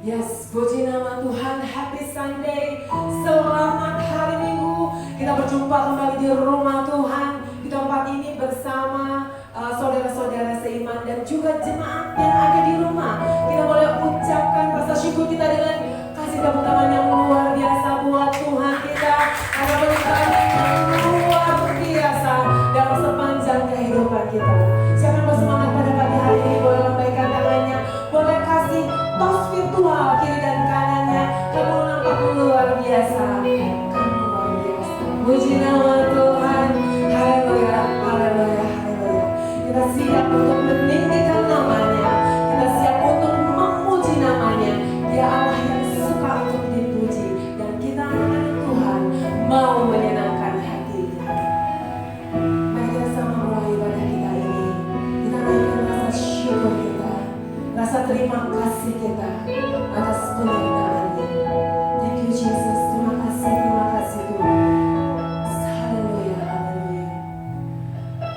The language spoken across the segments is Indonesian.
Yes, puji nama Tuhan. Happy Sunday. Selamat hari Minggu. Kita berjumpa kembali di rumah Tuhan, di tempat ini bersama saudara-saudara seiman dan juga jemaat yang ada di rumah. Kita boleh ucapkan rasa syukur kita dengan kasih tepuk tangan yang luar biasa buat Tuhan kita. Ada berkat yang luar biasa dalam sepanjang kehidupan kita. Siapa yang bersemangat pada pagi hari ini boleh lambaikan tangannya, boleh kasih tos virtual kiri dan kanannya. Kamu nampak luar biasa. Kamu luar biasa. Puji nama Tuhan. Haleluya, haleluya, haleluya. Kita siap untuk meninggikan namanya. Kita siap untuk memuji namanya. Dia Allah yang suka untuk dipuji. Dan kita anak Tuhan mau menyenangkan hatinya. Mari kita sama mulai ibadah kita ini. Kita naikkan rasa syukur kita, rasa terima kasih kita atas penyertaannya. Thank you Jesus. Terima kasih Tuhan. Haleluya, haleluya.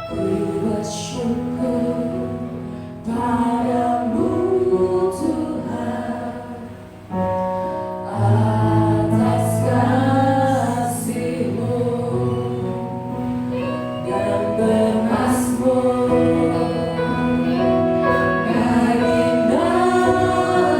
Ku bersyukur padamu Tuhan atas kasih-Mu yang bermazmur bagi nama-Mu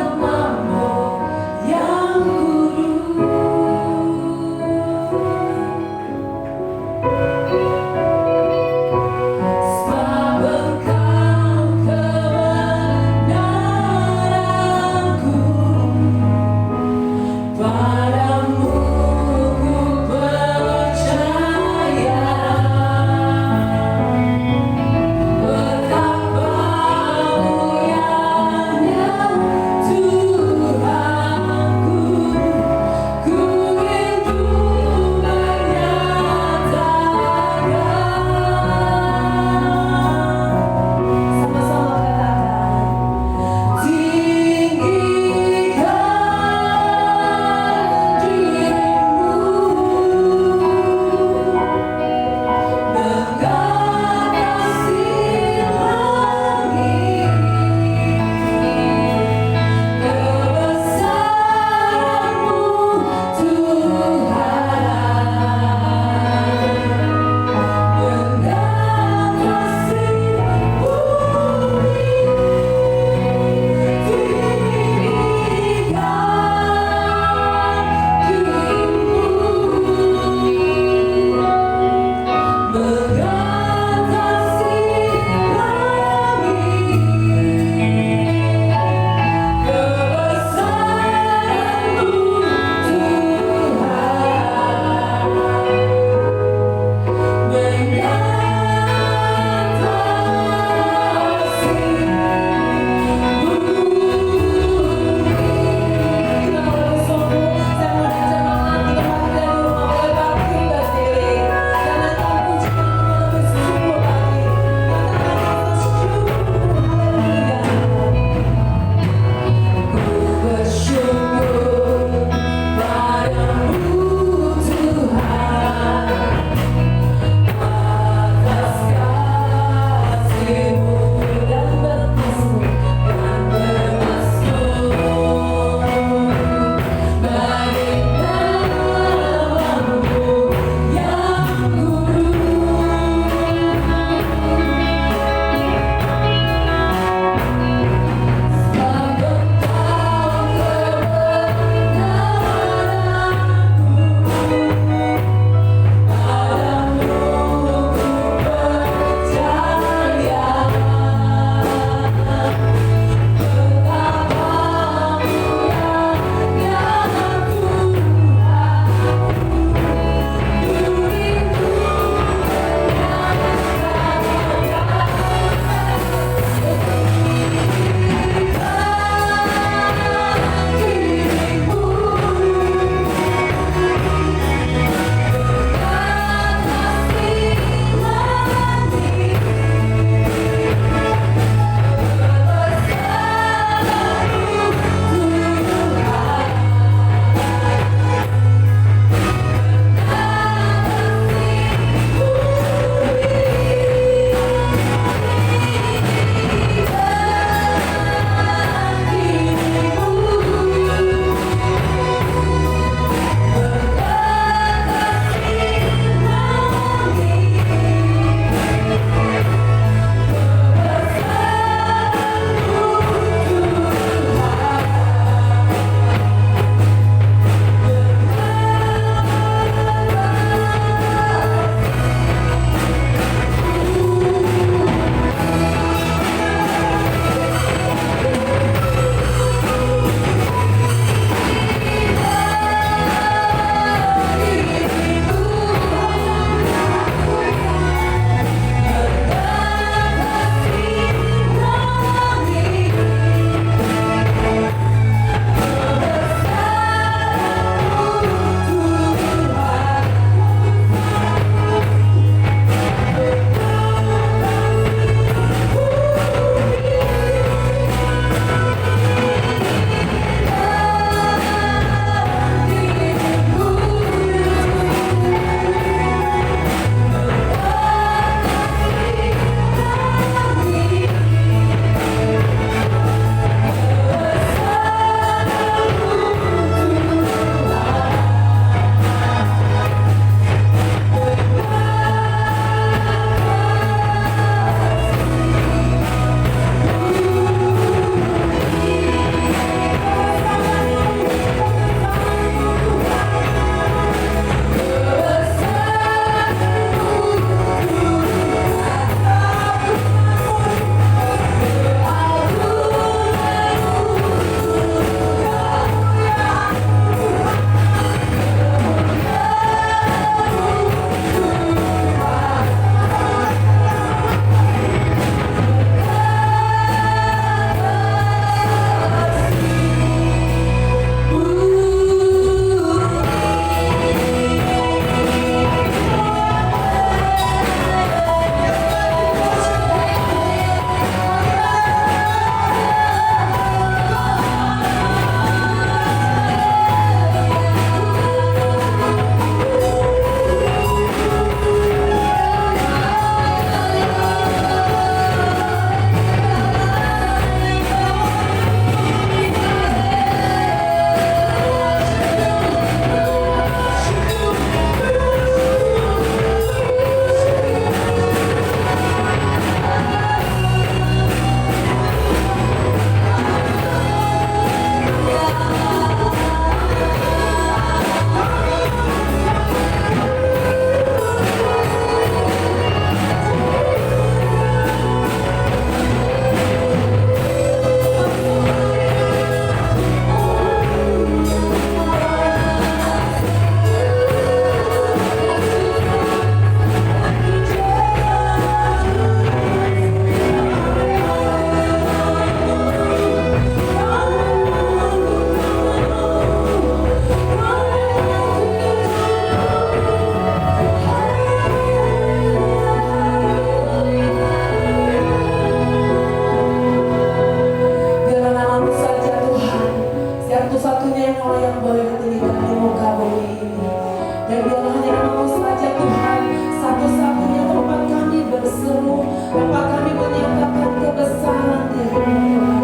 Bapa kami menyatakan kebesaran diri-Mu.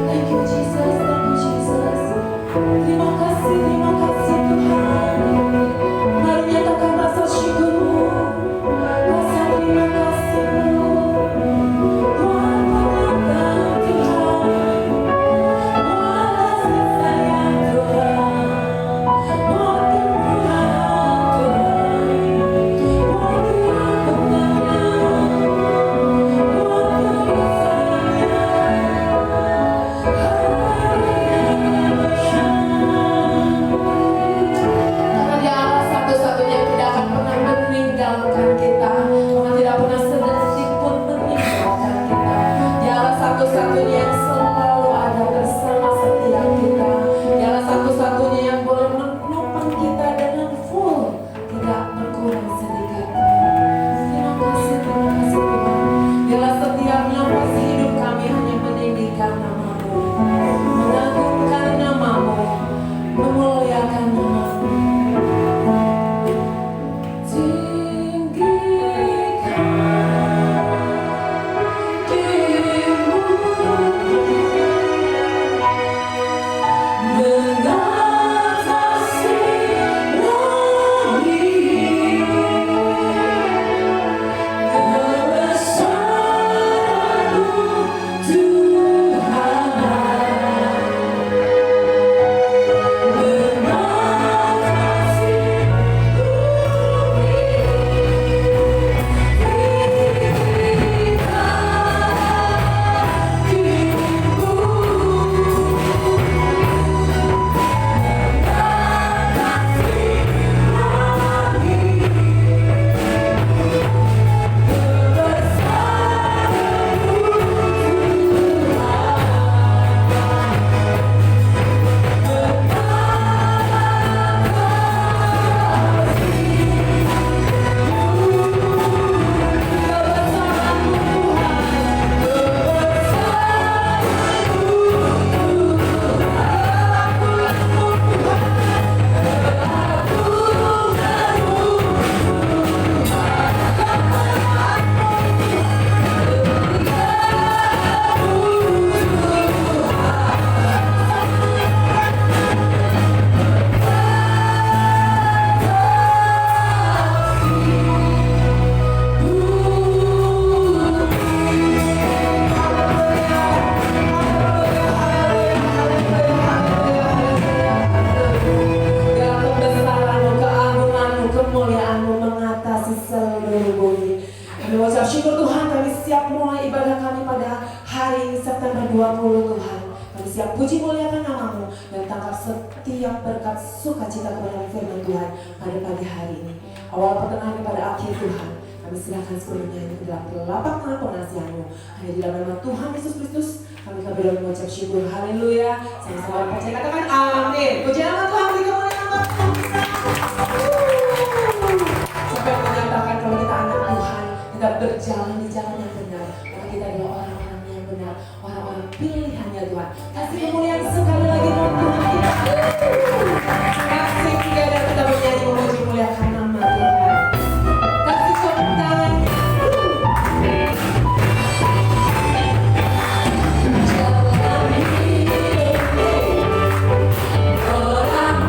Thank you Jesus, thank you Jesus. Terima kasih Tuhan. Mari nyatakan rasa syukur-Mu, rasa terima kasih-Mu. Tuhan penyayang Tuhan, Tuhan kasih sayang Tuhan, Tuhan kemurahan Tuhan, Tuhan karena Dia Allah satu-satunya yang tidak akan pernah meninggalkan kita, Tuhan tidak pernah sedetik pun meninggalkan kita. Dia Allah satu-satunya yang selalu ada bersama setiap kita. Dia Allah satu-satunya yang boleh menopang kita dengan full, tidak berkurang sedikit. Terima kasih Tuhan. Dia Allah setiap nafas hidup kami hanya meninggikan nama-Mu, mengagungkan nama-Mu, memuliakan nama-Mu. Tinggikan diri-Mu, mengatasi langit, kebesaran-Mu Tuhan, mengatasi kemuliaan-Mu mengatasi seluruh bumi. Kami mengucap syukur Tuhan, kami siap mulai ibadah kami pada hari ini September 20 Tuhan. Kami siap puji muliakan nama-Mu dan tangkap setiap berkat sukacita kebenaran firman Tuhan pada pagi hari ini. Awal pertengahan pada akhir Tuhan, kami serahkan sepenuhnya ini ke dalam telapak tangan pengasihan-Mu. Hanya di dalam nama Tuhan Yesus Kristus kami berdoa mengucap syukur. Haleluya. Sama-sama percaya katakan amin. Puji nama Tuhan, beri kemuliaan nama Tuhan. Sampai menyatakan kalau kita anak Tuhan, kita berjalan di jalan yang benar, maka kita adalah orang-orang yang benar, orang-orang pilihannya Tuhan. Kasih kemuliaan sekali lagi buat Tuhan kita. Kasih kita kita bernyanyi memuji muliakan nama Tuhan. Kasih tepuk tangan. Jalan hidup orang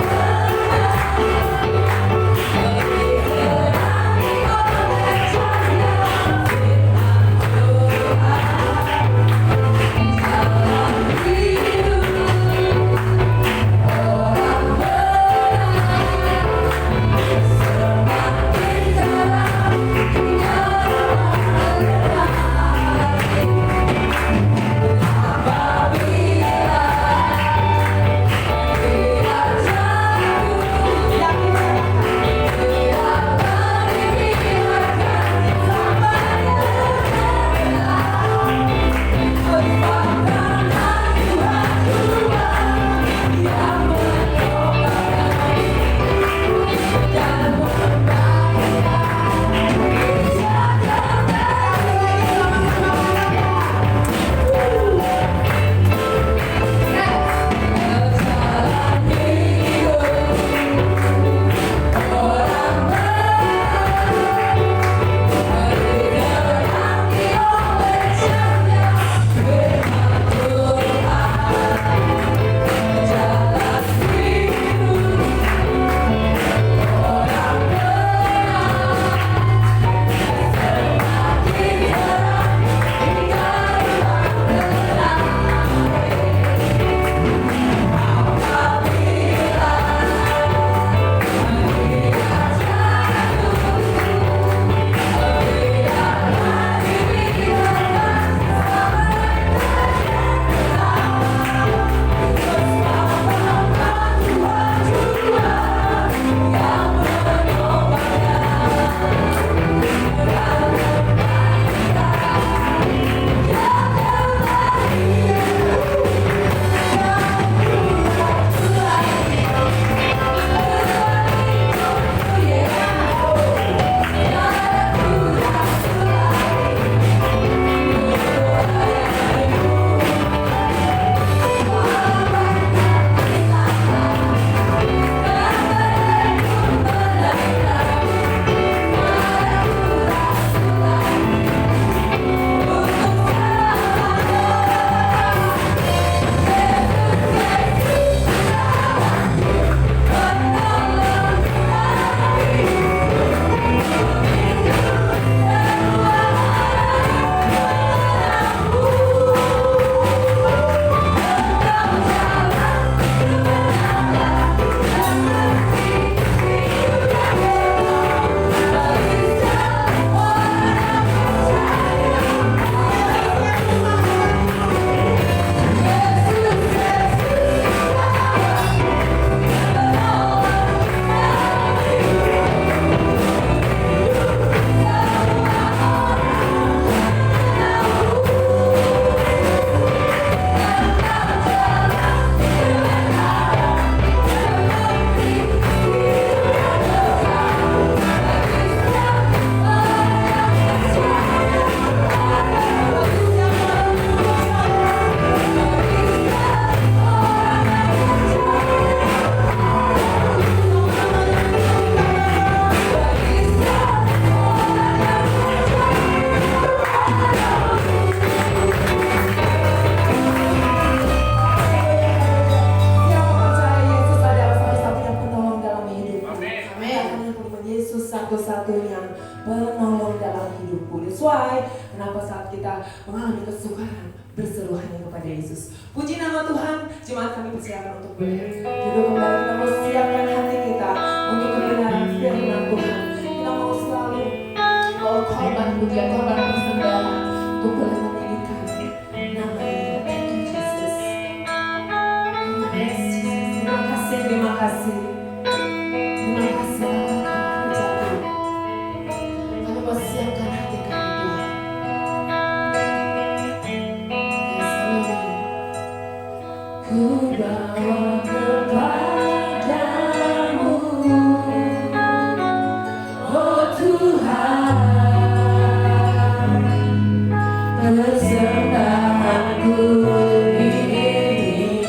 sesuai. Kenapa saat kita mengalami kesukaran, berseru hanya kepada Yesus. Puji nama Tuhan. Jemaat kami persilakan untuk boleh duduk kembali. Kita mau siapkan hati kita untuk kebenaran firman Tuhan. Kita mau selalu bawa korban pujian, korban persembahan untuk boleh meninggikan nama Dia. Thank you Jesus. Yes Jesus. Terima kasih, terima kasih. Terima kasih Bapak Kami jatuh. Kami mau siapkan hati kami Tuhan. Yes, amin. Ku bawa kepadamu, oh Tuhan, persembahanku ini.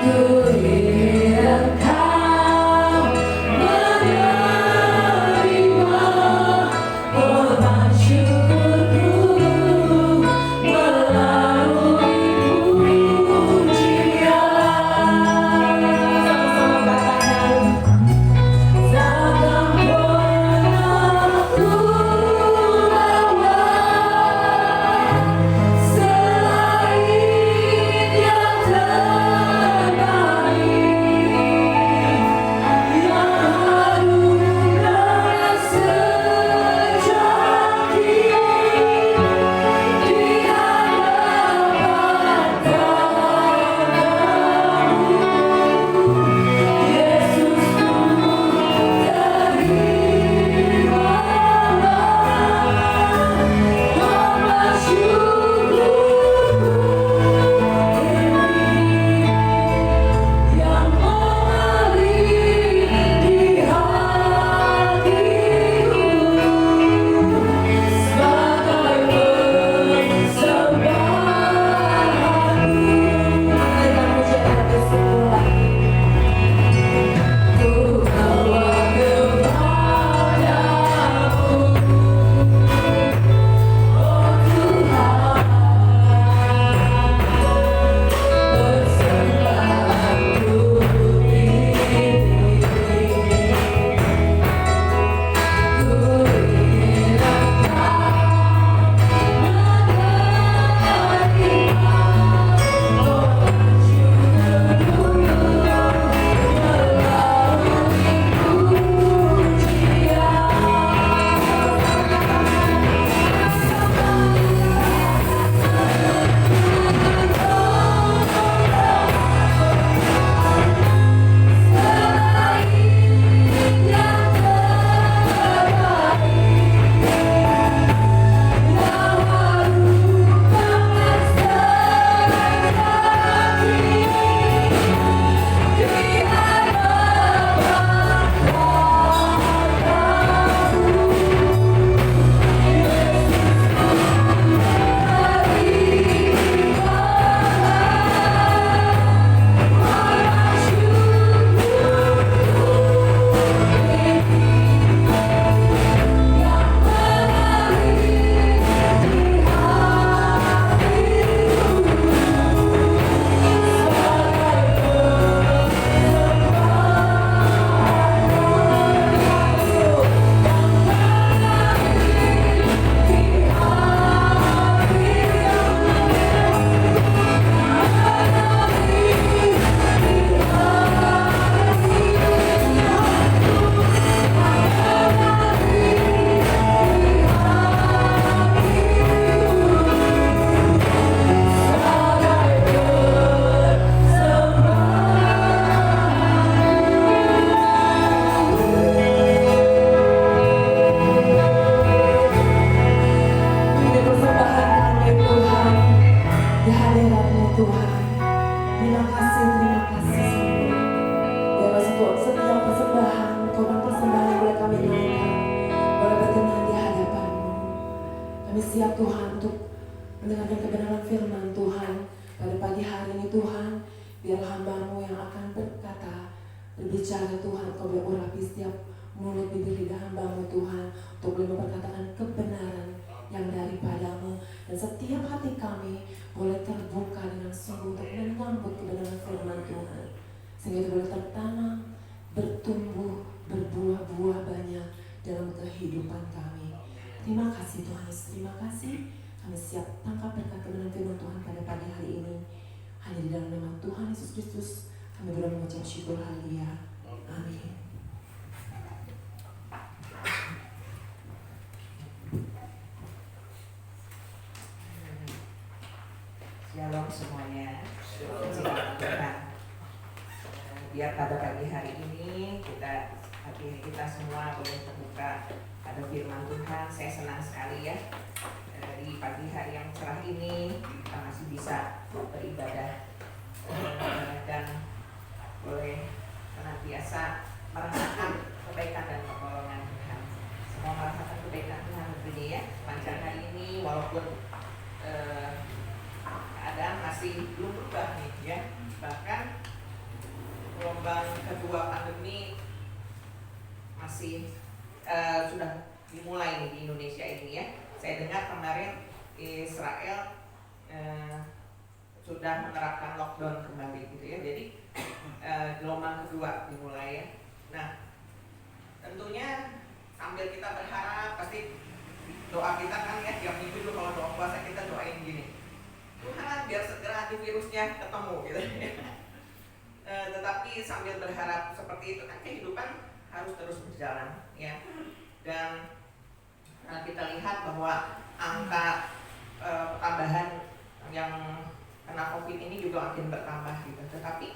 Ku ingin Engkau menerima korban syukurku melalui pujian. Sama-sama katakan, takkan pernah ku bawa selain yang terbaik, yang harum dan sejati di hadapan Kamu. Yesusku, terimalah korban syukurku ini yang mengalir di hatiku sebagai persembahanku. Naikkan pujian kami semula. Ku bawa kepadamu, oh Tuhan, persembahanku ini. Ku ingin Engkau menerima Ini persembahan kami Tuhan di hadirat-Mu Tuhan. Terima kasih sungguh. Biarlah setiap persembahan, korban persembahan yang boleh kami naikkan, boleh berkenan di hadapan-Mu. Kami siap Tuhan untuk mendengarkan kebenaran firman Tuhan pada pagi hari ini Tuhan. Biar hamba-Mu yang akan berkata, berbicara Tuhan, Kau boleh urapi setiap mulut bibir lidah hamba-Mu Tuhan, untuk boleh memperkatakan kebenaran yang daripada-Mu, dan setiap hati kami boleh terbuka dengan sungguh untuk menyambut kebenaran firman Tuhan, sehingga itu boleh tertanam, bertumbuh, berbuah-buah banyak dalam kehidupan kami. Terima kasih Tuhan Yesus, terima kasih. Kami siap tangkap berkat kebenaran firman Tuhan pada pagi hari ini. Hanya di dalam nama Tuhan Yesus Kristus kami boleh mengucap syukur, haleluya. Amin. Shalom semuanya. Shalom Tuhan. Biar pada pagi hari ini kita semua boleh terbuka pada firman Tuhan. Saya senang sekali ya, di pagi hari yang cerah ini kita masih bisa beribadah dan boleh senantiasa merasakan kebaikan dan pertolongan Tuhan. Semua merasakan kebaikan Tuhan begini ya. Sepanjang hari ini walaupun keadaan masih belum berubah nih ya, bahkan gelombang kedua pandemi masih sudah dimulai nih di Indonesia ini ya. Saya dengar kemarin Israel sudah menerapkan lockdown kembali gitu ya. Jadi gelombang kedua dimulai ya. Nah, tentunya sambil kita berharap, pasti doa kita kan ya tiap minggu itu kalau doa puasa kita doain gini, Tuhan biar segera antivirusnya ketemu gitu ya. Tetapi sambil berharap seperti itu kan kehidupan harus terus berjalan ya. Dan kita lihat bahwa angka pertambahan yang kena COVID ini juga makin bertambah gitu. Tetapi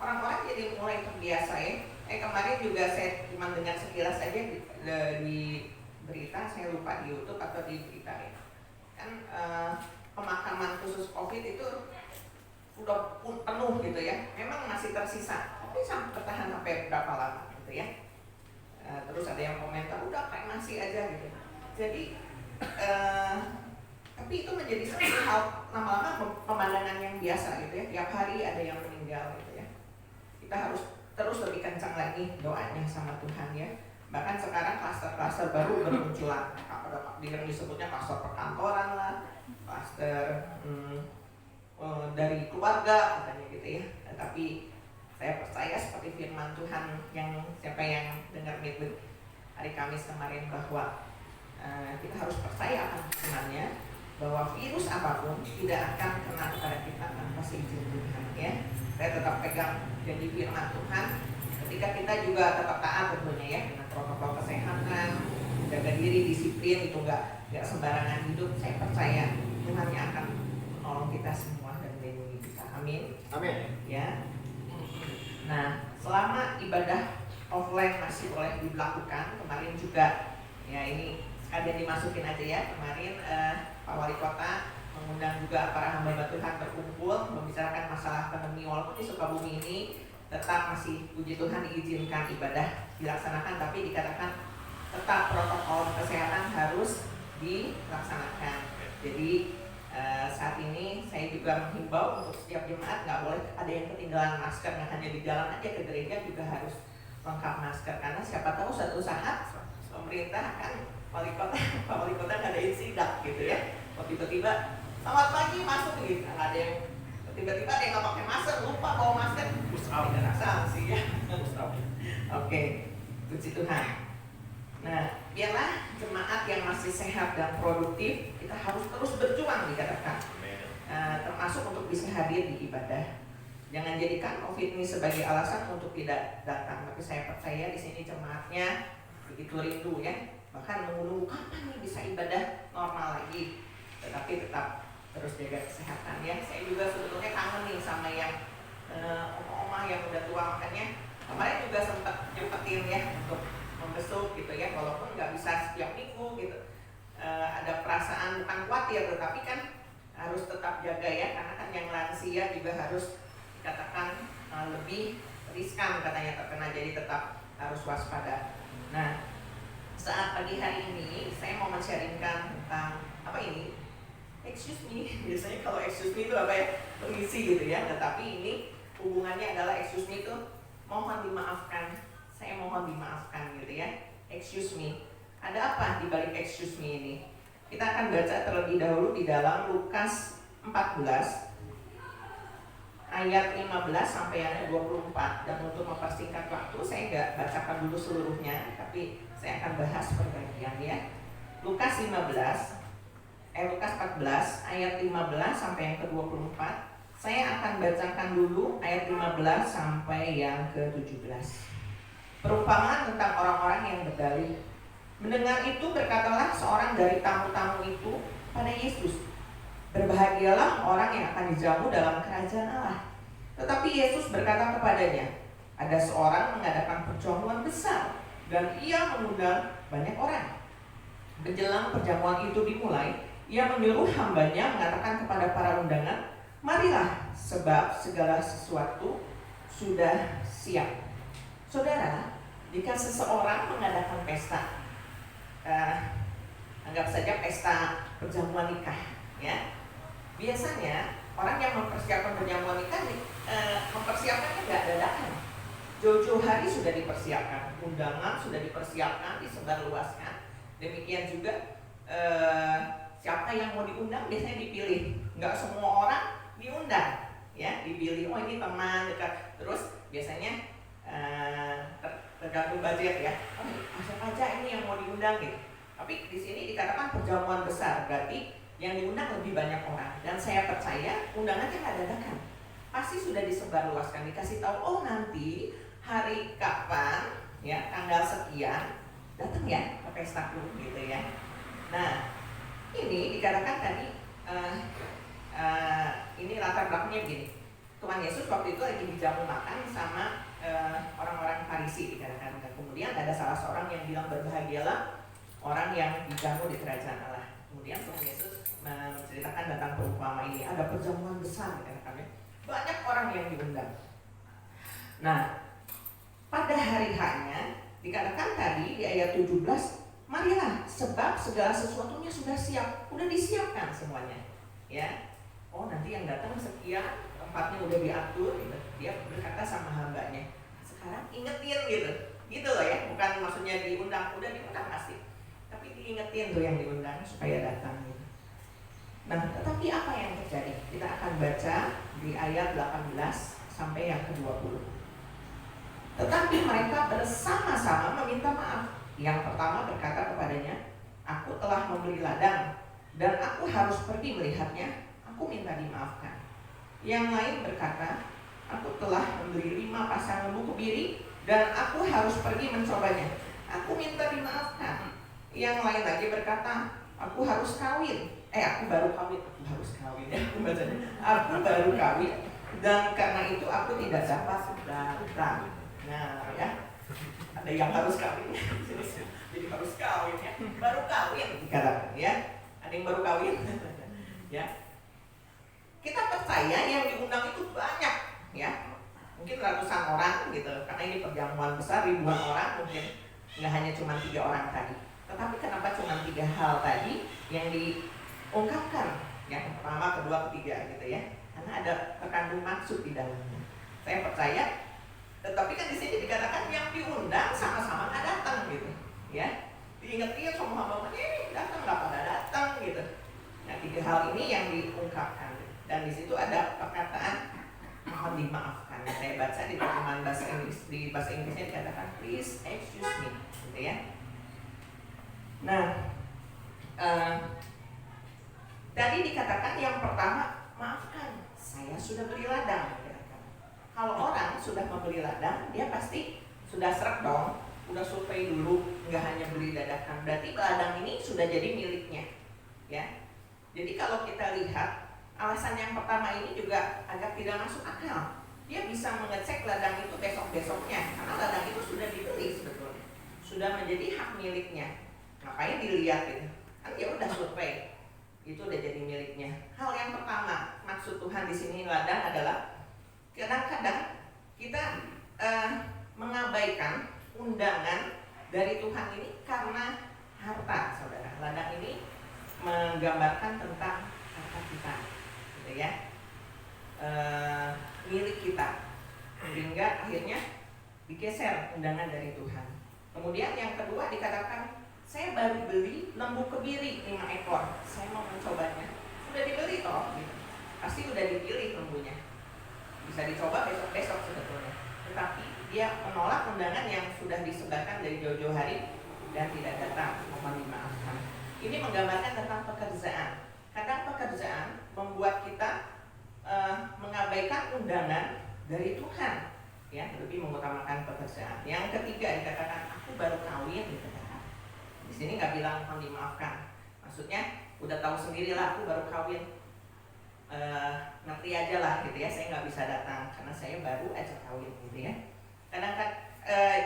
orang-orang jadi mulai terbiasa ya. Kemarin juga saya cuma dengar sekilas saja di berita, saya lupa di YouTube atau di berita ya. Kan pemakaman khusus COVID itu udah penuh gitu ya. Memang masih tersisa, tapi bertahan sampai berapa lama gitu ya. Terus ada yang komentar udah kayak masih aja gitu. Jadi tapi itu menjadi satu hal lama-lama pemandangan yang biasa gitu ya. Tiap hari ada yang meninggal gitu ya. Kita harus terus lebih kencang lagi doanya sama Tuhan ya. Bahkan sekarang klaster-klaster baru bermunculan. Yang disebutnya klaster perkantoran lah, klaster dari keluarga katanya gitu ya. Tapi saya percaya seperti firman Tuhan yang siapa yang dengar minggu hari Kamis kemarin bahwa kita harus percaya akan firman-Nya bahwa virus apapun tidak akan kena kepada kita tanpa seizin Tuhan ya. Saya tetap pegang janji firman Tuhan ketika kita juga tetap taat tentunya ya dengan protokol kesehatan, jaga diri, disiplin itu nggak sembarangan hidup. Saya percaya Tuhan yang akan menolong kita semua dan melindungi kita. Amin. Amin. Ya. Nah, selama ibadah offline masih boleh dilakukan, kemarin juga ya ini sekalian dimasukin aja ya. Kemarin Pak Wali Kota mengundang juga para hamba Tuhan berkumpul membicarakan masalah pandemi. Walaupun di Sukabumi ini tetap masih puji Tuhan diizinkan ibadah dilaksanakan, tapi dikatakan tetap protokol kesehatan harus dilaksanakan. Jadi saat ini saya juga menghimbau untuk setiap jemaat nggak boleh ada yang ketinggalan masker, nggak hanya di jalan aja, ke gereja juga harus lengkap masker karena siapa tahu suatu saat pemerintah kan Pak Wali Kota ngadain sidak gitu ya. Tiba-tiba selamat pagi masuk gitu, nggak ada yang tiba-tiba ada yang nggak pakai masker, lupa bawa masker, tidak ada sanksi ya. Oke, puji Tuhan. Nah, biarlah jemaat yang masih sehat dan produktif, kita harus terus berjuang dikatakan, termasuk untuk bisa hadir di ibadah. Jangan jadikan COVID ini sebagai alasan untuk tidak datang. Tapi saya percaya di sini jemaatnya begitu rindu ya, bahkan menunggu kapan nih bisa ibadah normal lagi. Tetapi tetap terus jaga kesehatan ya. Saya juga sebetulnya kangen nih sama yang oma-oma yang udah tua, makanya kemarin juga sempat nyempetin ya untuk membesuk gitu ya, walaupun nggak bisa setiap minggu gitu. Ada perasaan bukan khawatir, tetapi kan harus tetap jaga ya, karena kan yang lansia juga harus dikatakan lebih riskan katanya terkena, jadi tetap harus waspada. Nah, saat pagi hari ini saya mau men-sharingkan tentang apa ini? Excuse me, biasanya kalau excuse me itu apa ya? Permisi gitu ya, tetapi ini hubungannya adalah excuse me itu mohon dimaafkan, saya mohon dimaafkan gitu ya. Excuse me, ada apa di balik excuse me ini? Kita akan baca terlebih dahulu di dalam Lukas 14 ayat 15 sampai yang 24. Dan untuk mempersingkat waktu saya nggak bacakan dulu seluruhnya, tapi saya akan bahas per bagian ya. Lukas 14 ayat 15 sampai yang ke-24. Saya akan bacakan dulu ayat 15 sampai yang ke-17. Perumpamaan tentang orang-orang yang berdalih. Mendengar itu berkatalah seorang dari tamu-tamu itu pada Yesus, "Berbahagialah orang yang akan dijamu dalam kerajaan Allah." Tetapi Yesus berkata kepadanya, "Ada seorang mengadakan perjamuan besar dan ia mengundang banyak orang. Menjelang perjamuan itu dimulai, ia menyuruh hambanya mengatakan kepada para undangan, 'Marilah, sebab segala sesuatu sudah siap.'" Saudara, jika seseorang mengadakan pesta, anggap saja pesta perjamuan nikah, ya. Biasanya orang yang mempersiapkan perjamuan nikah mempersiapkannya nggak dadakan. Jauh-jauh hari sudah dipersiapkan, undangan sudah dipersiapkan, disebarluaskan. Demikian juga siapa yang mau diundang biasanya dipilih. Nggak semua orang diundang, ya, dipilih. Oh, ini teman dekat. Terus biasanya tergantung budget ya. Oh, siapa aja ini yang mau diundang gitu. Tapi di sini dikatakan perjamuan besar, berarti yang diundang lebih banyak orang. Dan saya percaya undangannya nggak dadakan, pasti sudah disebarluaskan, dikasih tahu, oh nanti hari kapan ya, tanggal sekian datang ya ke pestaku gitu ya. Nah, ini dikatakan tadi ini latar belakangnya begini. Tuhan Yesus waktu itu lagi dijamu makan sama orang-orang Farisi dikatakan. Dan kemudian ada salah seorang yang bilang, "Berbahagialah orang yang dijamu di kerajaan Allah." Kemudian Tuhan Yesus menceritakan tentang perumpamaan ini. Ada perjamuan besar dikatakan, banyak orang yang diundang. Nah, pada hari hanya dikatakan tadi di ayat 17, "Marilah, sebab segala sesuatunya sudah siap." Udah disiapkan semuanya, ya. Oh, nanti yang datang sekian, tempatnya udah diatur gitu. Dia berkata sama hambanya, "Sekarang ingetin," gitu loh ya. Bukan maksudnya diundang, udah diundang pasti, tapi diingetin tuh yang diundang supaya datang gitu. Nah, tetapi apa yang terjadi? Kita akan baca di ayat 18 sampai yang ke-20. Tetapi mereka bersama-sama meminta maaf. Yang pertama berkata kepadanya, "Aku telah membeli ladang dan aku harus pergi melihatnya. Aku minta dimaafkan." Yang lain berkata, "Aku telah membeli 5 pasang lembu kebiri dan aku harus pergi mencobanya. Aku minta dimaafkan." Yang lain lagi berkata, "Aku harus kawin. Aku baru kawin. Aku baru kawin dan karena itu aku tidak dapat datang." Nah, ya, ada yang harus kawin, jadi harus kawin ya. Baru kawin dikatakan ya. Ada yang baru kawin, ya. Kita percaya yang diundang itu banyak, ya. Mungkin ratusan orang gitu, karena ini perjamuan besar, ribuan orang, mungkin nggak hanya cuma 3 orang tadi. Tetapi kenapa cuma 3 hal tadi yang diungkapkan? Yang pertama, kedua, ketiga gitu ya. Karena ada terkandung maksud di dalamnya. Saya percaya, tetapi kan di sini dikatakan yang diundang sama-sama nggak datang gitu, ya. Diingetin sama hamba-hambanya, datang nggak pada datang gitu. Nah, 3 hal ini yang diungkapkan. Dan di situ ada perkataan mohon dimaafkan. Saya baca di terjemahan bahasa Inggris, di bahasa Inggrisnya dikatakan please excuse me, gitu ya. Nah, tadi dikatakan yang pertama, maafkan, saya sudah beli ladang. Kalau orang sudah membeli ladang, dia pasti sudah seret dong, udah survei dulu, nggak hanya beli dadakan. Berarti ladang ini sudah jadi miliknya, ya. Jadi kalau kita lihat alasan yang pertama ini juga agak tidak masuk akal. Dia bisa mengecek ladang itu besok-besoknya, karena ladang itu sudah dibeli sebetulnya, sudah menjadi hak miliknya. Ngapain dilihat gitu? Kan ya udah survei, itu udah jadi miliknya. Hal yang pertama, maksud Tuhan di sini ladang adalah kadang-kadang kita mengabaikan undangan dari Tuhan ini karena harta, saudara. Ladang ini menggambarkan tentang harta kita, gitu ya, milik kita, sehingga akhirnya digeser undangan dari Tuhan. Kemudian yang kedua dikatakan, saya baru beli lembu kebiri 5 ekor, saya mau mencobanya. Sudah dibeli toh, gitu. Pasti udah dipilih lembunya, bisa dicoba besok-besok sebetulnya. Tetapi dia menolak undangan yang sudah disebarkan dari jauh-jauh hari. dan tidak datang mohon dimaafkan. Ini menggambarkan tentang pekerjaan. Kadang pekerjaan membuat kita mengabaikan undangan dari Tuhan, ya, lebih mengutamakan pekerjaan. Yang ketiga dikatakan aku baru kawin, dikatakan. Di sini nggak bilang mohon dimaafkan, maksudnya udah tahu sendirilah aku baru kawin, ngerti aja lah gitu ya, saya nggak bisa datang karena saya baru aja kawin gitu ya. Kadang-kadang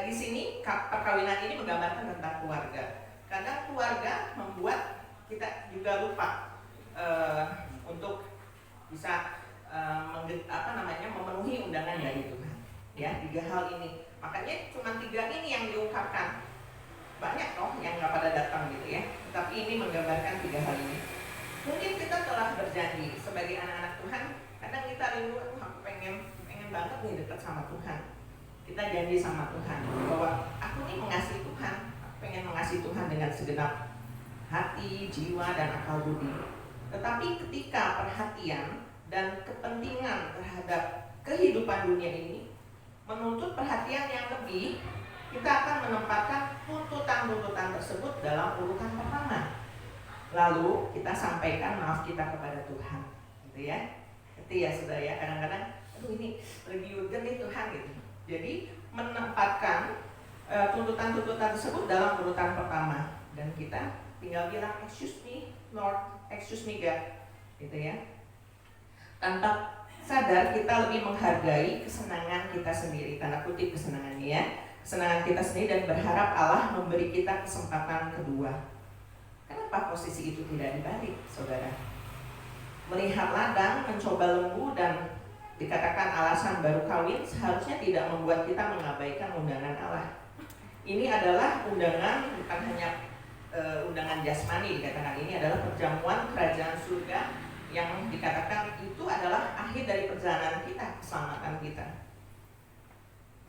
di sini perkawinan ini menggambarkan tentang keluarga. Kadang keluarga membuat kita juga lupa untuk bisa memenuhi undangan dari Tuhan. Ya, 3 hal ini. Makanya cuma 3 ini yang diungkapkan. Banyak loh yang nggak pada datang gitu ya. Tapi ini menggambarkan 3 hal ini. Mungkin kita telah berjanji sebagai anak-anak Tuhan. Kadang kita rindu, aku pengen banget nih dekat sama Tuhan. Kita janji sama Tuhan bahwa aku nih mengasihi Tuhan. Aku pengen mengasihi Tuhan dengan segenap hati, jiwa, dan akal budi. Tetapi ketika perhatian dan kepentingan terhadap kehidupan dunia ini menuntut perhatian yang lebih, kita akan menempatkan tuntutan-tuntutan tersebut dalam urutan pertama. Lalu kita sampaikan maaf kita kepada Tuhan, gitu ya. Itu ya saudara ya, kadang-kadang aduh ini lagi urgent nih Tuhan gitu. Jadi menempatkan tuntutan-tuntutan tersebut dalam urutan pertama, dan kita tinggal bilang excuse me Lord, excuse me God, gitu ya. Tanpa sadar kita lebih menghargai kesenangan kita sendiri, tanda kutip kesenangannya ya, kesenangan kita sendiri, dan berharap Allah memberi kita kesempatan kedua. Kenapa posisi itu tidak dibalik, saudara? Melihat ladang, mencoba lembu, dan dikatakan alasan baru kawin seharusnya tidak membuat kita mengabaikan undangan Allah. Ini adalah undangan, bukan hanya undangan jasmani, dikatakan ini adalah perjamuan kerajaan surga yang dikatakan itu adalah akhir dari perjalanan kita, keselamatan kita.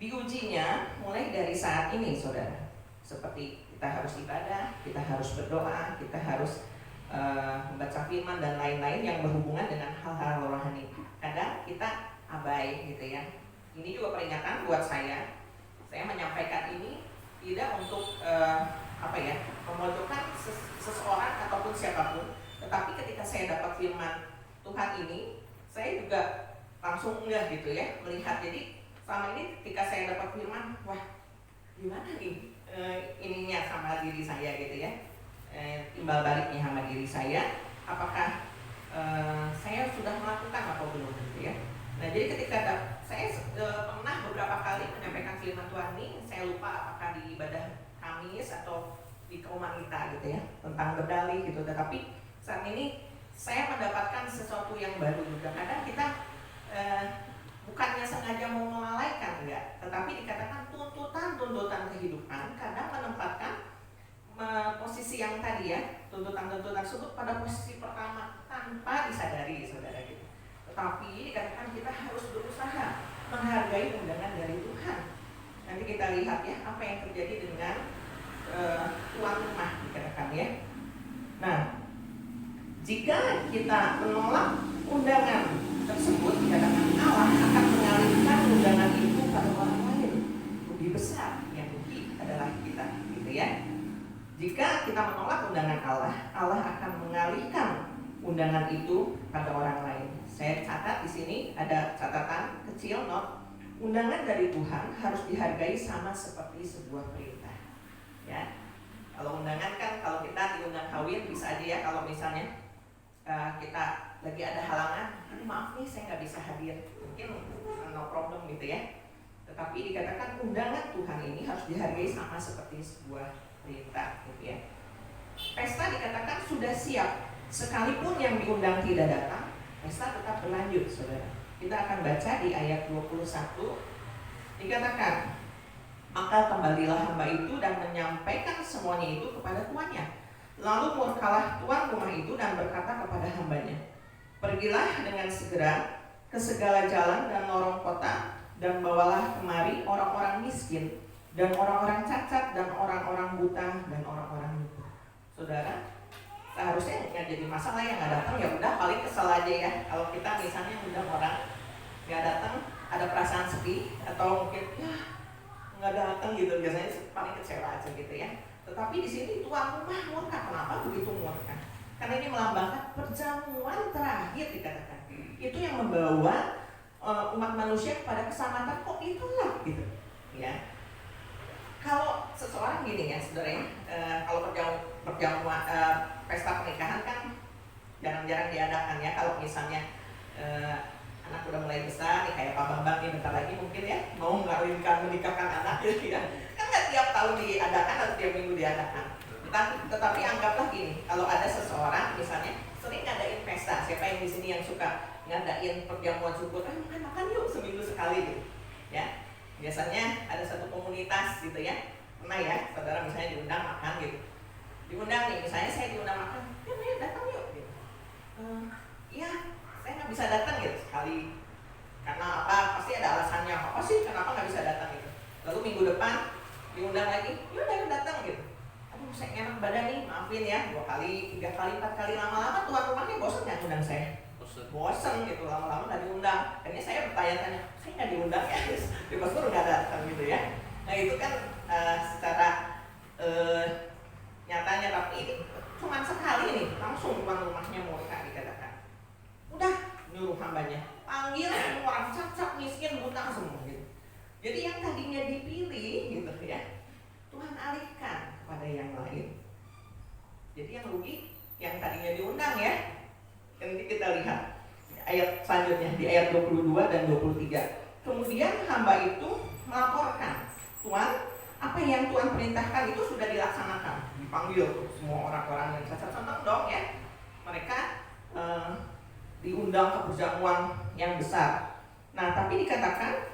Diujinya mulai dari saat ini, saudara. Seperti kita harus ibadah, kita harus berdoa, kita harus membaca firman dan lain-lain yang berhubungan dengan hal-hal rohani. Kadang kita abai gitu ya. Ini juga peringatan buat saya. Saya menyampaikan ini tidak untuk memojokkan seseorang ataupun siapapun. Tetapi ketika saya dapat firman Tuhan ini, saya juga langsung enggak gitu ya, melihat. Jadi selama ini ketika saya dapat firman, wah gimana nih ininya sama diri saya gitu ya, timbal baliknya sama diri saya, apakah saya sudah melakukan atau belum gitu ya. Nah jadi ketika saya pernah beberapa kali menyampaikan firman Tuhan ini, saya lupa apakah di ibadah Kamis atau di rumah kita gitu ya, tentang berdalih gitu. Tetapi saat ini saya mendapatkan sesuatu yang baru juga. Kadang kita bukannya sengaja mau melalaikan, enggak, tetapi dikatakan tuntutan kehidupan kadang menempatkan posisi yang tadi ya, tuntutan tersebut pada posisi pertama tanpa disadari, saudara gitu. Tetapi dikatakan kita harus berusaha menghargai undangan dari Tuhan. Nanti kita lihat ya apa yang terjadi dengan tuan rumah, dikatakan ya. Nah, jika kita menolak undangan tersebut, dikatakan Allah akan mengalihkan undangan itu pada orang lain lebih besar, yang rugi adalah kita, gitu ya. Jika kita menolak undangan Allah, Allah akan mengalihkan undangan itu pada orang lain. Saya catat di sini ada catatan kecil not. Undangan dari Tuhan harus dihargai sama seperti sebuah perintah. Ya. Kalau undangan kan, kalau kita diundang kawin bisa aja ya, kalau misalnya kita lagi ada halangan, maaf nih saya nggak bisa hadir, mungkin no problem gitu ya. Tetapi dikatakan undangan Tuhan ini harus dihargai sama seperti sebuah perintah gitu ya. Pesta dikatakan sudah siap, sekalipun yang diundang tidak datang, pesta tetap berlanjut, saudara. Kita akan baca di ayat 21, dikatakan, maka kembalilah hamba itu dan menyampaikan semuanya itu kepada tuannya. Lalu murkalah tuan rumah itu dan berkata kepada hambanya, pergilah dengan segera ke segala jalan dan lorong kota, dan bawalah kemari orang-orang miskin, dan orang-orang cacat, dan orang-orang buta, dan orang-orang lupa. Saudara, seharusnya nggak jadi masalah yang nggak datang, ya udah paling kesel aja ya. Kalau kita misalnya undang orang nggak datang, ada perasaan sedih atau mungkin ya nggak datang gitu, biasanya paling kecewa aja gitu ya. Tetapi di sini tuan rumah murka. Kenapa begitu murka? Karena ini melambangkan perjamuan terakhir dikatakan. Itu yang membawa umat manusia kepada keselamatan. Kok itulah gitu, ya. Kalau seseorang gini ya, saudara, kalau perjamuan pesta pernikahan kan jarang-jarang diadakan ya. Kalau misalnya anak udah mulai besar nih, kayak Pak Bambang nih bentar lagi mungkin ya mau menikahkan anak gitu ya. Kan nggak tiap tahun diadakan atau tiap minggu diadakan. Tetapi anggaplah gini, kalau ada seseorang misalnya sering ngadain pesta, siapa yang di sini yang suka ngadain perjamuan syukur, makan yuk seminggu sekali gitu, ya. Biasanya ada satu komunitas gitu ya, pernah ya, saudara misalnya diundang makan gitu, diundang nih, misalnya saya diundang makan, ya datang yuk gitu. Iya, saya nggak bisa datang gitu sekali, karena apa? Pasti ada alasannya, apa sih kenapa nggak bisa datang gitu. Lalu minggu depan diundang lagi, yaudah datang gitu. Aduh, saya enak badan nih, maafin ya, 2 kali, 3 kali, 4 kali, lama-lama tuan rumahnya bosan ya undang saya. Bosan gitu, lama-lama nggak diundang. Akhirnya saya bertanya-tanya, saya nggak diundang ya, di pastor nggak datang gitu ya. Nah itu kan secara nyatanya, tapi ini cuma sekali nih, langsung tuan rumahnya murka dikatakan. Udah nyuruh hambanya, panggil semua orang cacat, miskin, buta semua gitu. Jadi yang tadinya dipilih gitu ya, Tuhan alihkan kepada yang lain. Jadi yang rugi yang tadinya diundang ya. Nanti kita lihat ayat selanjutnya di ayat 22 dan 23. Kemudian hamba itu melaporkan, Tuan, apa yang Tuhan perintahkan itu sudah dilaksanakan. Dipanggil semua orang-orang yang cacat, senang dong ya. Mereka diundang ke perjamuan yang besar. Nah tapi dikatakan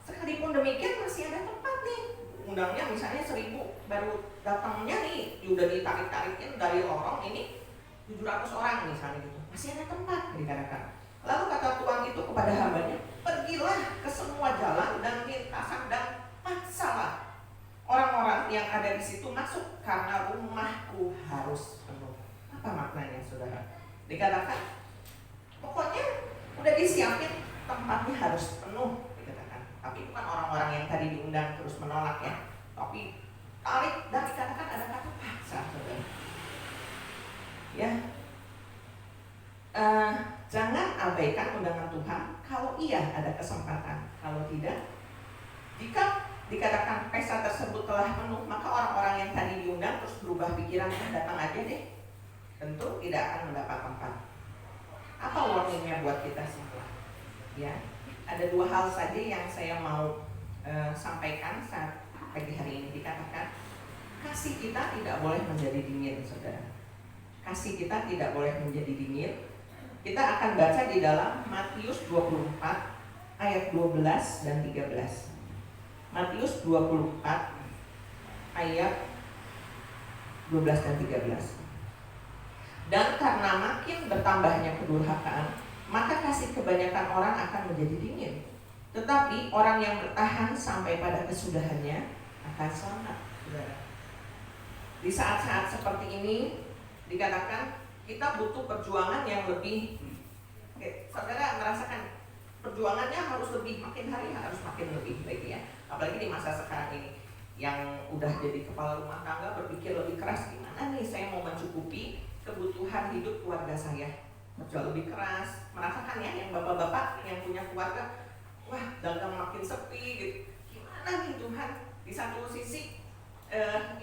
sekalipun demikian masih ada tempat nih. Undangnya misalnya 1000, baru datangnya nih udah ditarik-tarikin dari lorong ini 700 orang misalnya gitu, masih ada tempat dikatakan. Lalu kata Tuhan itu kepada hambanya, pergilah ke semua jalan dan lintasan dan paksalah orang-orang yang ada di situ masuk, karena rumahku harus penuh. Apa maknanya saudara? Dikatakan pokoknya udah disiapin tempatnya harus penuh dikatakan. Tapi bukan orang-orang yang tadi diundang terus menolak ya, tapi tarik dan dikatakan ada kata paksa saudara. Ya, jangan abaikan undangan Tuhan kalau iya ada kesempatan. Kalau tidak, jika dikatakan pesta tersebut telah penuh, maka orang-orang yang tadi diundang terus berubah pikiran, datang aja deh, tentu tidak akan mendapat tempat. Apa warningnya buat kita semua? Ya, ada 2 hal saja yang saya mau sampaikan saat pagi hari ini. Dikatakan kasih kita tidak boleh menjadi dingin, saudara. Kasih kita tidak boleh menjadi dingin. Kita akan baca di dalam Matius 24 ayat 12 dan 13. Matius 24 ayat 12 dan 13. Dan karena makin bertambahnya kedurhakaan, maka kasih kebanyakan orang akan menjadi dingin. Tetapi orang yang bertahan sampai pada kesudahannya akan selamat. Di saat-saat seperti ini dikatakan kita butuh perjuangan yang lebih. Saudara merasakan perjuangannya harus lebih, makin hari harus makin lebih baik ya. Apalagi di masa sekarang ini yang udah jadi kepala rumah tangga berpikir lebih keras, gimana nih saya mau mencukupi kebutuhan hidup keluarga saya. Jauh lebih keras, merasakan ya yang bapak-bapak yang punya keluarga, wah dagang makin sepi gitu. Gimana nih Tuhan? Di satu sisi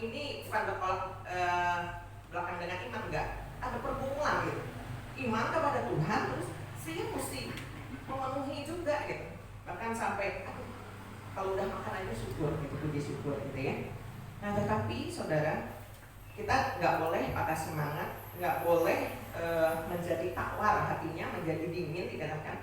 ini bukan bertolak belakang dengan iman, enggak, ada pergumulan gitu. Iman kepada Tuhan, terus saya mesti memenuhi juga gitu. Bahkan sampai kalau udah makan aja syukur gitu, puji syukur gitu ya. Nah tetapi saudara, kita nggak boleh patah semangat, nggak boleh menjadi tawar hatinya, menjadi dingin dikatakan.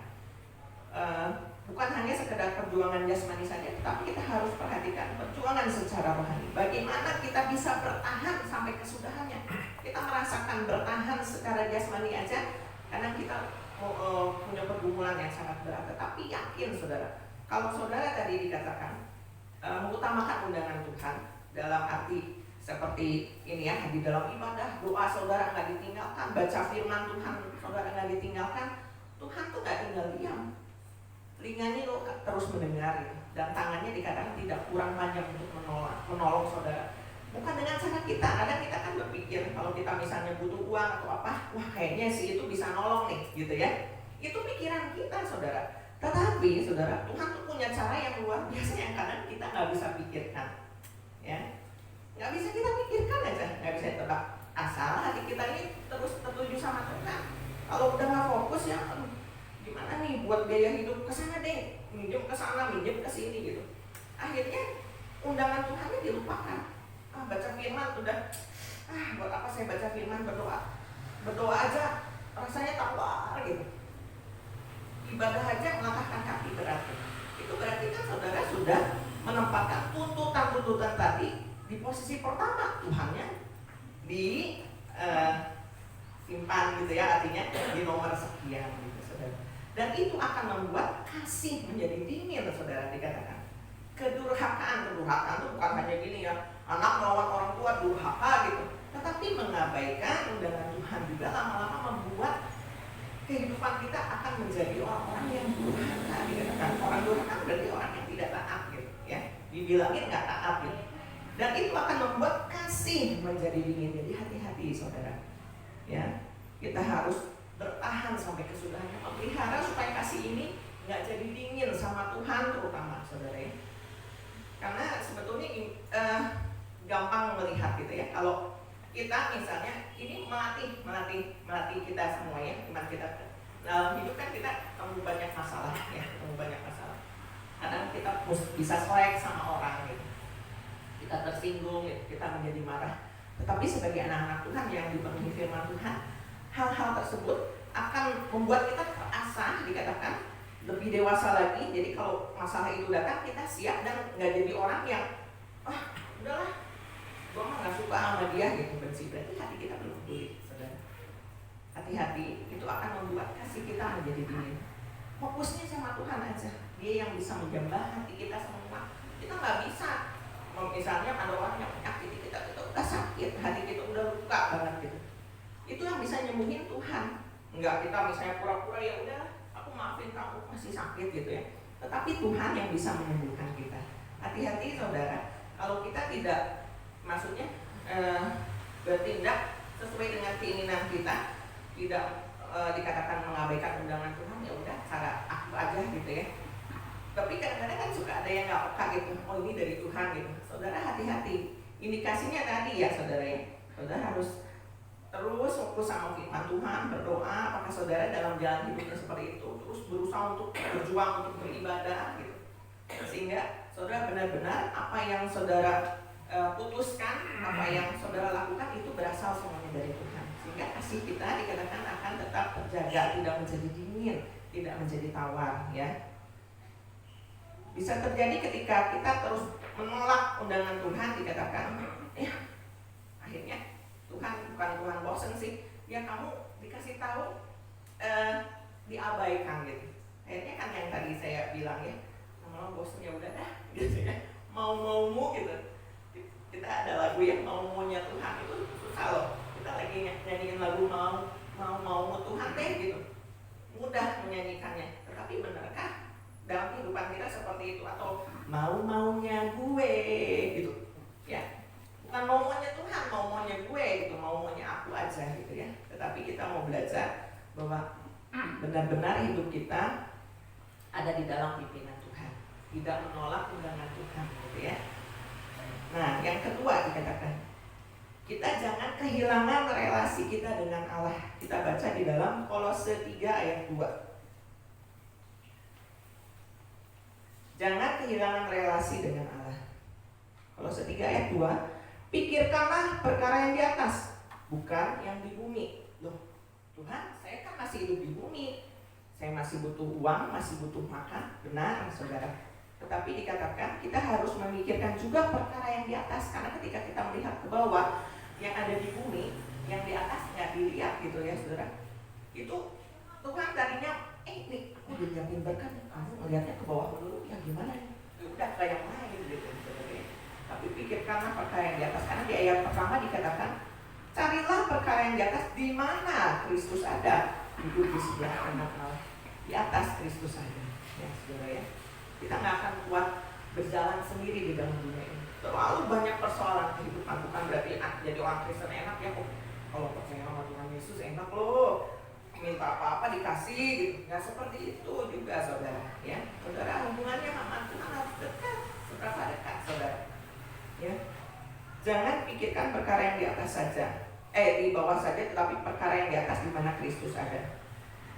Bukan hanya sekedar perjuangan jasmani saja, tetapi kita harus perhatikan perjuangan secara rohani. Bagaimana kita bisa bertahan sampai kesudahannya. Kita merasakan bertahan secara jasmani aja, karena kita punya pergumulan yang sangat berat. Tetapi yakin saudara, kalau saudara tadi dikatakan mengutamakan undangan Tuhan dalam arti seperti ini ya, di dalam ibadah, doa saudara nggak ditinggalkan, baca firman Tuhan saudara nggak ditinggalkan, Tuhan tuh nggak tinggal diam. Telinganya lo terus mendengar ya, dan tangannya dikatakan tidak kurang panjang untuk menolong saudara. Bukan dengan cara kita. Kadang kita kan berpikir kalau kita misalnya butuh uang atau apa, wah kayaknya sih itu bisa nolong nih, gitu ya. Itu pikiran kita, saudara. Tetapi, saudara, Tuhan tuh punya cara yang luar biasa yang kadang kita nggak bisa pikirkan, ya. Nggak bisa kita pikirkan aja, nggak bisa tebak. Asal hati kita ini terus tertuju sama Tuhan. Kalau udah nggak fokus ya, gimana nih buat biaya hidup kesana deh, minjem kesana, minjem kesini gitu. Akhirnya undangan Tuhannya dilupakan. Baca firman udah, buat apa saya baca firman, berdoa aja rasanya tawar gitu. Ibadah aja melangkahkan kaki berarti. Itu berarti kan saudara sudah menempatkan tuntutan-tuntutan tadi di posisi pertama, Tuhannya di simpan gitu ya, artinya di nomor sekian gitu saudara. Dan itu akan membuat kasih menjadi dingin saudara, dikatakan. Kedurhakaan itu bukan hanya gini ya, anak melawan orang tua durhaka gitu, tetapi mengabaikan undangan Tuhan juga lama-lama membuat kehidupan kita akan menjadi orang-orang yang durhaka, dikatakan. Orang durhaka berarti orang yang tidak taat gitu ya, dibilangin nggak taat gitu. Dan itu akan membuat kasih menjadi dingin. Jadi hati-hati saudara ya, kita harus bertahan sampai kesudahannya, memelihara supaya kasih ini nggak jadi dingin sama Tuhan terutama saudara ya. Karena sebetulnya gampang melihat gitu ya, kalau kita misalnya ini melatih kita semua ya, iman kita dalam hidup kan kita ketemu banyak masalah ya, kadang kita bisa selek sama orang gitu, kita tersinggung gitu, kita menjadi marah. Tetapi sebagai anak-anak Tuhan yang dipenuhi firman Tuhan, hal-hal tersebut akan membuat kita terasah, dikatakan lebih dewasa lagi. Jadi kalau masalah itu datang, kita siap dan nggak jadi orang yang udahlah, gue mah nggak suka sama dia gitu, benci. Berarti hati kita belum pulih, saudara. Hati-hati, itu akan membuat kasih kita menjadi dingin. Fokusnya sama Tuhan aja, Dia yang bisa menjambah hati kita semua. Kita nggak bisa, misalnya ada orang yang menyakiti kita udah sakit, hati kita udah luka banget gitu. Itu yang bisa nyembuhin Tuhan. Enggak kita misalnya pura-pura ya udah, aku maafin kamu, masih sakit gitu ya. Tetapi Tuhan yang bisa menyembuhkan kita. Hati-hati saudara, kalau kita tidak, maksudnya bertindak sesuai dengan keinginan kita, tidak dikatakan mengabaikan undangan Tuhan, ya udah cara aku aja gitu ya. Tapi kadang-kadang kan suka ada yang nggak peka gitu, oh ini dari Tuhan gitu. Saudara hati-hati, indikasinya tadi ya saudara ya, saudara harus terus fokus sama firman Tuhan, berdoa. Apakah saudara dalam jalan hidupnya seperti itu, terus berusaha untuk berjuang, untuk beribadah gitu, sehingga saudara benar-benar apa yang saudara putuskan, apa yang saudara lakukan itu berasal semuanya dari Tuhan, sehingga kasih kita dikatakan akan tetap terjaga, tidak menjadi dingin, tidak menjadi tawar ya. Bisa terjadi ketika kita terus menolak undangan Tuhan, dikatakan ya akhirnya Tuhan bukan Tuhan bosan sih, ya kamu dikasih tahu diabaikan gitu. Akhirnya kan yang tadi saya bilang ya, lama-lama bosan ya udah dah gitu ya, mau-maumu gitu. Kita ada lagu yang mau-maunya Tuhan, itu susah loh. Kita lagi nyanyiin lagu mau Tuhan deh gitu, mudah menyanyikannya. Tetapi benarkah dalam kehidupan kita seperti itu, atau mau-maunya gue gitu ya? Bukan mau-maunya Tuhan, mau-maunya gue gitu, mau-maunya aku aja gitu ya. Tetapi kita mau belajar bahwa benar-benar hidup kita ada di dalam pimpinan Tuhan, tidak menolak undangan Tuhan gitu ya. Nah, yang kedua dikatakan, kita jangan kehilangan relasi kita dengan Allah. Kita baca di dalam Kolose 3 ayat 2. Jangan kehilangan relasi dengan Allah. Kolose 3 ayat 2. Pikirkanlah perkara yang di atas, bukan yang di bumi. Loh, Tuhan, saya kan masih hidup di bumi. Saya masih butuh uang, masih butuh makan. Benar, saudara. Tetapi dikatakan kita harus memikirkan juga perkara yang di atas. Karena ketika kita melihat ke bawah, yang ada di bumi, yang di atas nggak dilihat gitu ya saudara. Itu Tuhan tadinya, nih aku udah nyiapin berkat, kamu melihatnya ke bawah dulu, ya gimana nih? Udah kayak lain gitu saudara. Tapi pikirkanlah perkara yang di atas. Karena di ayat pertama dikatakan, carilah perkara yang di atas, di mana Kristus ada, duduk di sebelah kanan Allah. Di atas Kristus ada, ya saudara ya. Kita nggak akan kuat berjalan sendiri di dalam dunia ini. Terlalu banyak persoalan kehidupan, bukan berarti jadi orang Kristen enak ya kok. Kalau percaya sama Tuhan Yesus enak loh, minta apa-apa dikasih gitu. Nggak seperti itu juga saudara ya. Saudara, hubungannya sama Tuhan harus dekat. Seberapa dekat saudara ya. Jangan pikirkan perkara yang di atas saja, di bawah saja, tetapi perkara yang di atas di mana Kristus ada.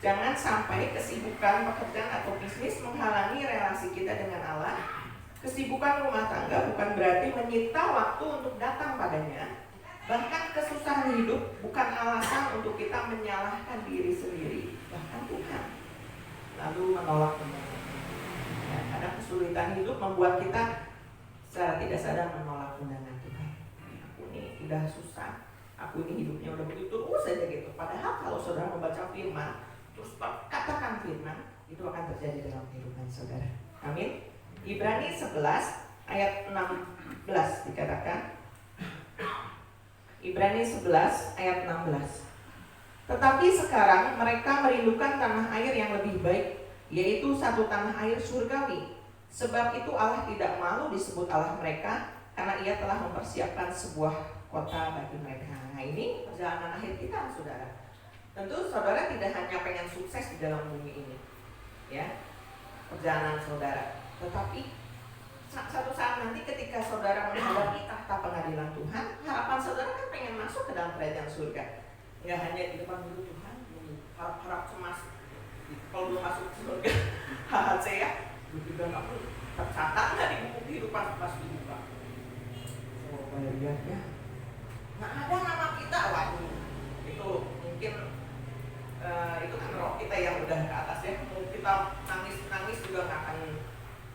Jangan sampai kesibukan pekerjaan atau bisnis menghalangi relasi kita dengan Allah. Kesibukan rumah tangga bukan berarti menyita waktu untuk datang padanya. Bahkan kesusahan hidup bukan alasan untuk kita menyalahkan diri sendiri, bahkan Tuhan. Lalu menolak Tuhan. Ya, karena kesulitan hidup membuat kita secara tidak sadar menolak undangan Tuhan. Aku ini udah susah, aku ini hidupnya udah begitu terus saja gitu. Padahal kalau saudara membaca firman, terus katakan firman, itu akan terjadi dalam kehidupan saudara. Amin. Ibrani 11 ayat 16 dikatakan. Ibrani 11 ayat 16. Tetapi sekarang mereka merindukan tanah air yang lebih baik, yaitu satu tanah air surgawi. Sebab itu Allah tidak malu disebut Allah mereka, karena Ia telah mempersiapkan sebuah kota bagi mereka. Nah, ini perjalanan akhir kita saudara. Tentu saudara tidak hanya pengen sukses di dalam bumi ini ya, perjalanan saudara, tetapi satu saat nanti ketika saudara menghadapi tahta pengadilan Tuhan, harapan saudara kan pengen masuk ke dalam kerajaan surga. Nggak hanya di depan dulu Tuhan, harap-harap cemas kalau belum masuk surga. HHC ya, juga nggak tercatat nggak di buku kehidupan pas dibuka. Oh, lihat ya, nggak ada nama kita. Waduh, itu mungkin itu kan roh kita yang udah ke atas ya. Mau kita nangis juga nggak akan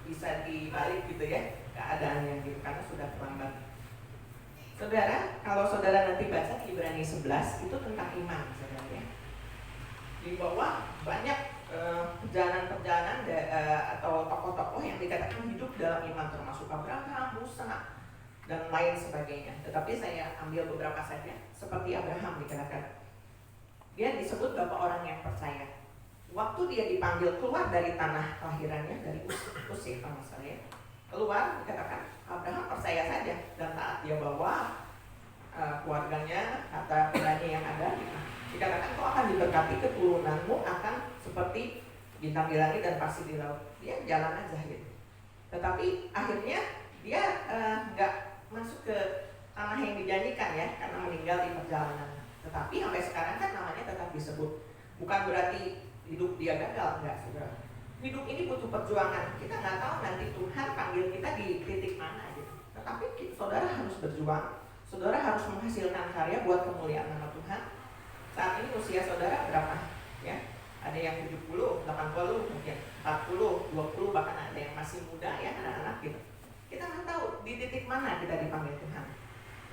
bisa dibalik gitu ya keadaan yang gitu, karena sudah terlambat. Saudara, kalau saudara nanti baca Ibrani 11 itu tentang iman saudara ya. Di bawah banyak perjalanan atau tokoh-tokoh yang dikatakan hidup dalam iman, termasuk Abraham, Musa dan lain sebagainya. Tetapi saya ambil beberapa saja. Seperti Abraham dikatakan, dia disebut bapak orang yang percaya. Waktu dia dipanggil keluar dari tanah kelahirannya, dari Usir kalau saya keluar, dikatakan Abraham percaya saja dan taat. Dia bawa keluarganya, kata keluarganya yang ada, dikatakan kau akan diberkati, keturunanmu akan seperti bintang di langit dan pasir di laut. Dia jalan aja gitu. Tetapi akhirnya dia nggak masuk ke tanah yang dijanjikan ya, karena meninggal di perjalanan. Tetapi sampai sekarang kan namanya tetap disebut. Bukan berarti hidup dia gagal, enggak saudara. Hidup ini butuh perjuangan. Kita nggak tahu nanti Tuhan panggil kita di titik mana gitu. Tetapi saudara harus berjuang. Saudara harus menghasilkan karya buat kemuliaan nama Tuhan. Saat ini usia saudara berapa? Ya, ada yang 70, 80, mungkin 40, 20, bahkan ada yang masih muda ya, anak-anak gitu. Kita nggak tahu di titik mana kita dipanggil Tuhan.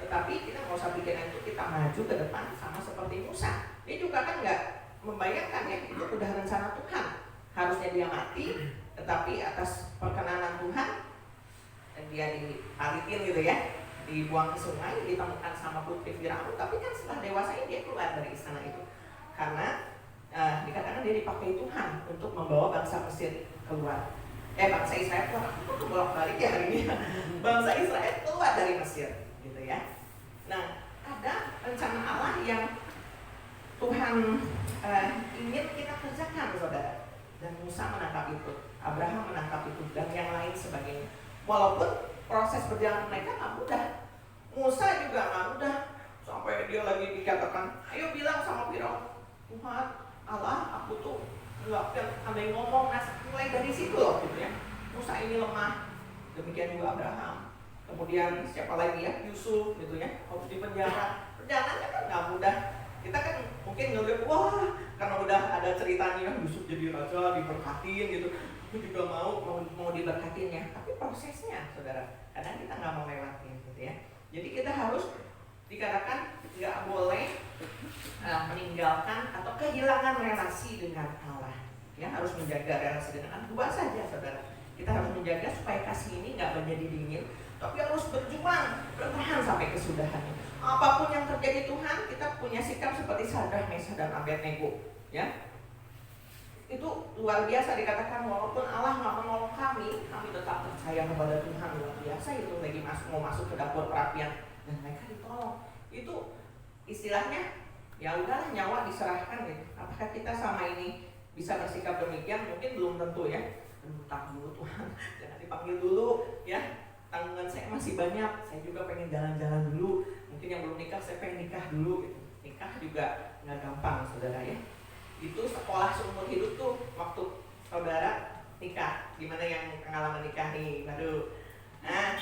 Tetapi kita nggak usah pikirin itu, kita maju ke depan sama seperti Musa. Dia juga kan nggak membayangkan ya, itu udah rencana Tuhan. Harusnya dia mati, tetapi atas perkenanan Tuhan dia dipalitin gitu ya, dibuang ke sungai, ditemukan sama putri Firaun. Tapi kan setelah dewasa dia keluar dari istana itu, karena dikatakan dia dipakai Tuhan untuk membawa bangsa Mesir keluar. Bangsa Israel keluar. Aku bolak-balik ya hari ini. Bangsa Israel keluar dari Mesir, gitu ya. Nah, ada rencana Allah yang Tuhan ingin kita kerjakan, saudara. Dan Musa menangkap itu, Abraham menangkap itu, dan yang lain sebagainya. Walaupun proses berjalan mereka nggak mudah, Musa juga nggak mudah. Sampai dia lagi dikatakan, ayo bilang sama Firaun, Tuhan Allah, aku tuh nggak ada yang ngomong. Nah, mulai dari situ loh, gitu ya. Musa ini lemah, demikian juga Abraham. Kemudian siapa lagi ya, Yusuf, gitu ya, harus dipenjara. Perjalanannya kan nggak mudah. Kita kan mungkin ngeliat, wah, karena udah ada ceritanya Yusuf jadi raja, diberkatin gitu. Aku juga mau diberkatin ya. Tapi prosesnya, saudara, kadang kita nggak mau lewatin, gitu ya. Jadi kita harus dikatakan nggak boleh meninggalkan atau kehilangan relasi dengan Allah. Ya, harus menjaga relasi dengan Allah. Dua saja, saudara. Kita harus menjaga supaya kasih ini nggak menjadi dingin, tapi harus berjuang, bertahan sampai kesudahannya. Apapun yang terjadi Tuhan, kita punya sikap seperti Sadrah, Mesah, dan Abednego. Ya, itu luar biasa, dikatakan walaupun Allah nggak menolong kami tetap percaya kepada Tuhan. Luar biasa itu, lagi mau masuk ke dapur perapian dan mereka ditolong. Itu istilahnya ya udahlah, nyawa diserahkan gitu. Apakah kita sama ini bisa bersikap demikian? Mungkin belum tentu ya. Utang dulu Tuhan, jangan dipanggil dulu ya. Tanggungan saya masih banyak, saya juga pengen jalan-jalan dulu. Mungkin yang belum nikah, saya pengen nikah dulu gitu. Nikah juga nggak gampang saudara ya. Itu sekolah seumur hidup tuh waktu saudara nikah. Gimana yang pengalaman nikah nih baru? Nah,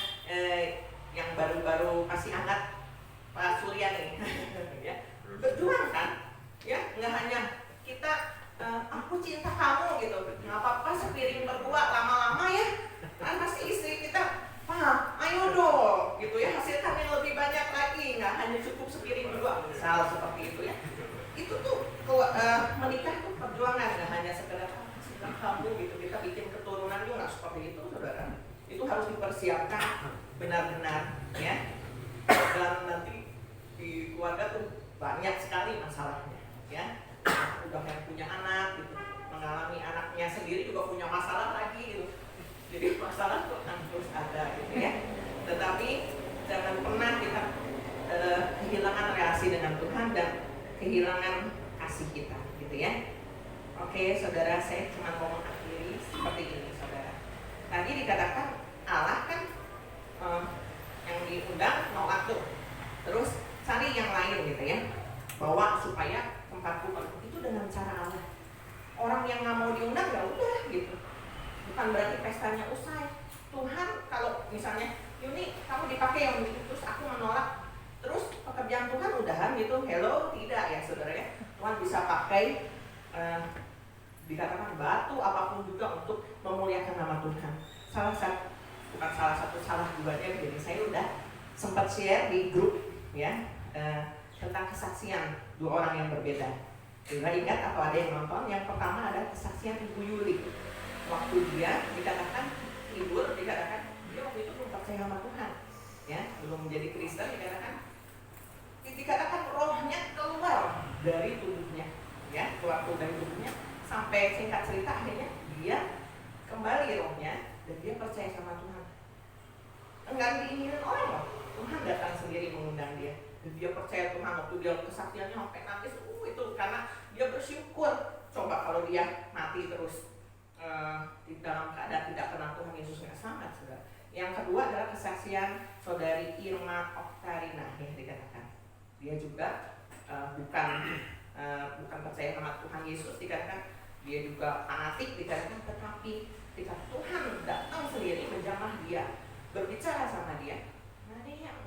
yang baru-baru kasih anak Pak Surya nih, ya berjuang kan? Ya nggak hanya kita aku cinta kamu gitu, nggak apa-apa sepiring berdua lama-lama ya. Kan pasti istri kita, Pak, ayo dong, gitu ya, hasilkan yang lebih banyak lagi, nggak hanya cukup sepiring berdua, misal seperti itu ya. Itu tuh menikah tuh perjuangan, nggak hanya sekedar cinta kamu gitu, kita bikin keturunan juga nggak seperti itu saudara. Itu harus dipersiapkan benar-benar ya. Dan nanti di keluarga tuh banyak sekali masalahnya ya. Udah yang punya anak gitu, mengalami anaknya sendiri juga punya masalah lagi gitu. Jadi masalah tuh akan terus ada gitu ya. Tetapi jangan pernah kita kehilangan relasi dengan Tuhan dan kehilangan kasih kita gitu ya. Oke saudara, saya cuma mau mengakhiri seperti ini saudara. Tadi dikatakan Allah kan yang diundang mau atur, terus cari yang lain gitu ya, bawa supaya tempatku penuh. Itu dengan cara Allah. Orang yang nggak mau diundang ya udah gitu, bukan berarti pestanya usai. Tuhan kalau misalnya Yuni kamu dipakai yang begitu, terus aku menolak, terus pekerjaan Tuhan udahan gitu, hello, tidak ya saudara ya. Tuhan bisa pakai dikatakan batu apapun juga untuk memuliakan nama Tuhan. Salah duanya begini, saya udah sempat share di grup ya tentang kesaksian dua orang yang berbeda. Tidak ingat atau ada yang nonton? Yang pertama ada kesaksian Ibu Yuli. Waktu dia dikatakan libur, dikatakan dia waktu itu belum percaya sama Tuhan, ya belum menjadi Kristen, dikatakan rohnya keluar dari tubuhnya, ya keluar dari tubuhnya, sampai singkat cerita akhirnya dia kembali rohnya dan dia percaya sama Tuhan. Enggak diinginin orang loh, Tuhan datang sendiri mengundang dia. Dan dia percaya Tuhan, waktu dia kesaksiannya sampai nangis, itu karena dia bersyukur. Coba kalau dia mati terus di dalam keadaan tidak kenal Tuhan Yesus, nggak selamat saudara. Yang kedua adalah kesaksian saudari Irma Oktarina yang dikatakan dia juga bukan percaya sama Tuhan Yesus, dikatakan dia juga fanatik, dikatakan, tetapi ketika Tuhan datang sendiri menjamah dia, berbicara sama dia, nah dia yang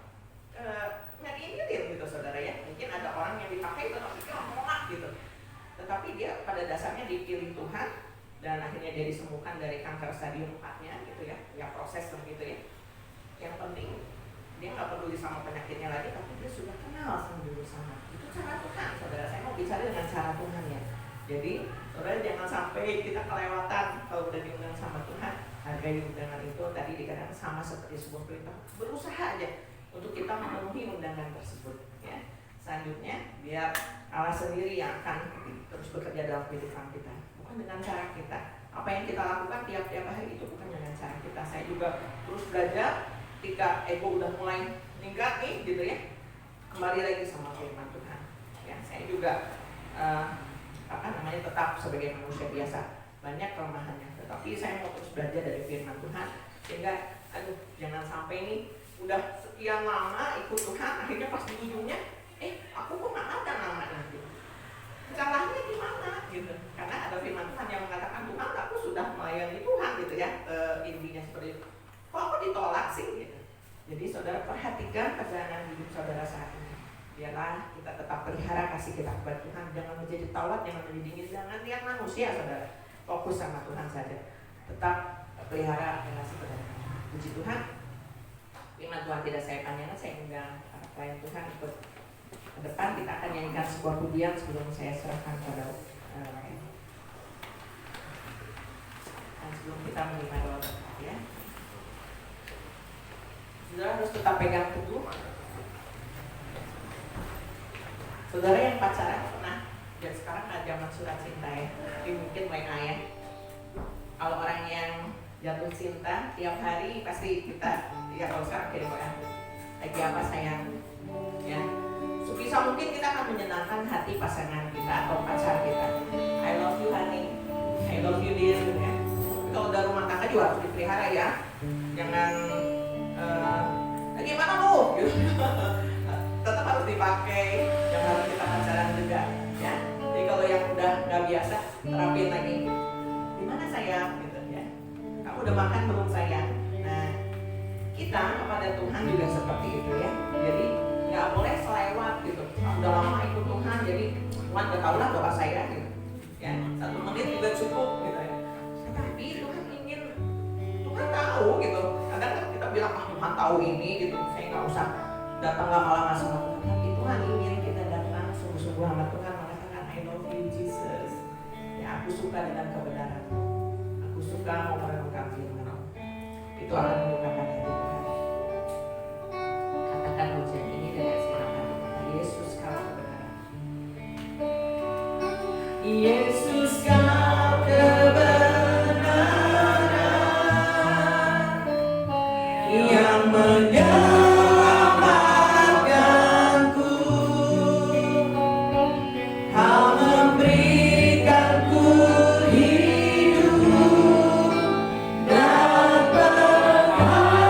nggak diingetin gitu saudara ya. Mungkin ada orang yang dipakai tetapi dia menolak gitu, tetapi dia pada dasarnya dipilih Tuhan dan akhirnya dia disembuhkan dari kanker stadium 4-nya gitu ya. Ya proses begitu ya. Yang penting dia nggak peduli sama penyakitnya lagi, tapi dia sudah kenal sama Juru Selamat. Itu cara Tuhan saudara. Saya mau bicara dengan cara Tuhan ya. Jadi saudara jangan sampai kita kelewatan kalau udah diundang sama Tuhan. Hargai undangan itu, tadi dikatakan sama seperti sebuah perintah, berusaha aja untuk kita memenuhi undangan tersebut ya. Selanjutnya biar Allah sendiri yang akan terus bekerja dalam kehidupan kita, bukan dengan cara kita. Apa yang kita lakukan tiap-tiap hari itu bukan dengan cara kita. Saya juga terus belajar ketika ego udah mulai meningkat nih gitu ya, kembali lagi sama firman Tuhan ya. Saya juga tetap sebagai manusia biasa banyak kelemahannya, tetapi saya mau terus belajar dari firman Tuhan sehingga jangan sampai nih udah sekian lama ikut Tuhan, akhirnya pas di ujungnya aku kok nggak ada namanya gitu. Salahnya di mana gitu? Karena ada firman Tuhan yang mengatakan Tuhan aku sudah melayani Tuhan gitu ya, intinya seperti itu. Kok aku ditolak sih gitu. Jadi saudara perhatikan perjalanan hidup saudara saat ini. Biarlah kita tetap pelihara kasih kita kepada Tuhan, jangan menjadi tawat, jangan menjadi dingin, jangan lihat manusia saudara. Fokus sama Tuhan saja. Tetap pelihara relasi kepada Tuhan. Puji Tuhan. Firman Tuhan tidak saya panjangkan, saya undang klien Tuhan ikut ke depan. Kita akan nyanyikan sebuah pujian sebelum saya serahkan kepada dan sebelum kita menerima doa berkat ya. Saudara harus tetap pegang teguh. Saudara yang pacaran pernah Dan sekarang kan zaman surat cinta ya, tapi mungkin mereka ya. Kalau orang yang jatuh cinta tiap hari pasti kita, ya kalau sekarang kirim WA, lagi apa sayang, ya. Sebisa mungkin kita akan menyenangkan hati pasangan kita atau pacar kita. I love you honey, I love you dear, ya. Tapi kalau udah rumah tangga juga harus dipelihara ya. Jangan gimana lu? Gitu. Tetap harus dipakai, jangan harus kita pacaran juga, ya. Jadi kalau yang udah nggak biasa, terapin lagi. Gimana sayang, gitu ya. Kamu udah makan belum sayang? Nah, kita kepada Tuhan juga seperti itu ya. Jadi nggak boleh selewat gitu. Udah lama ikut Tuhan, jadi Tuhan udah tahu lah doa saya gitu. Ya, 1 menit juga cukup gitu ya. Tapi Tuhan ingin, Tuhan tahu gitu. Kadang kita bilang Tuhan tahu ini gitu, saya nggak usah datang lama-lama sama Tuhan. Tapi Tuhan ingin kita datang sungguh-sungguh sama Tuhan, mengatakan I love you Jesus. Ya, aku suka dengan kebenaran. Aku suka mau merenungkan firman-Mu. Itu akan menunjukkan hati Tuhan. Katakan ujian ini dengan semangat kata Yesus kau kebenaran. Yesus kau kebenaran yang menyelamatkanku. Kau memberikanku hidup dan pengharapan.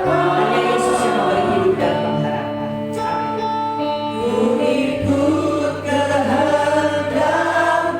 Hanya Yesus yang memberi hidup dan pengharapan. Amin. Ku ikut kehendak-Mu.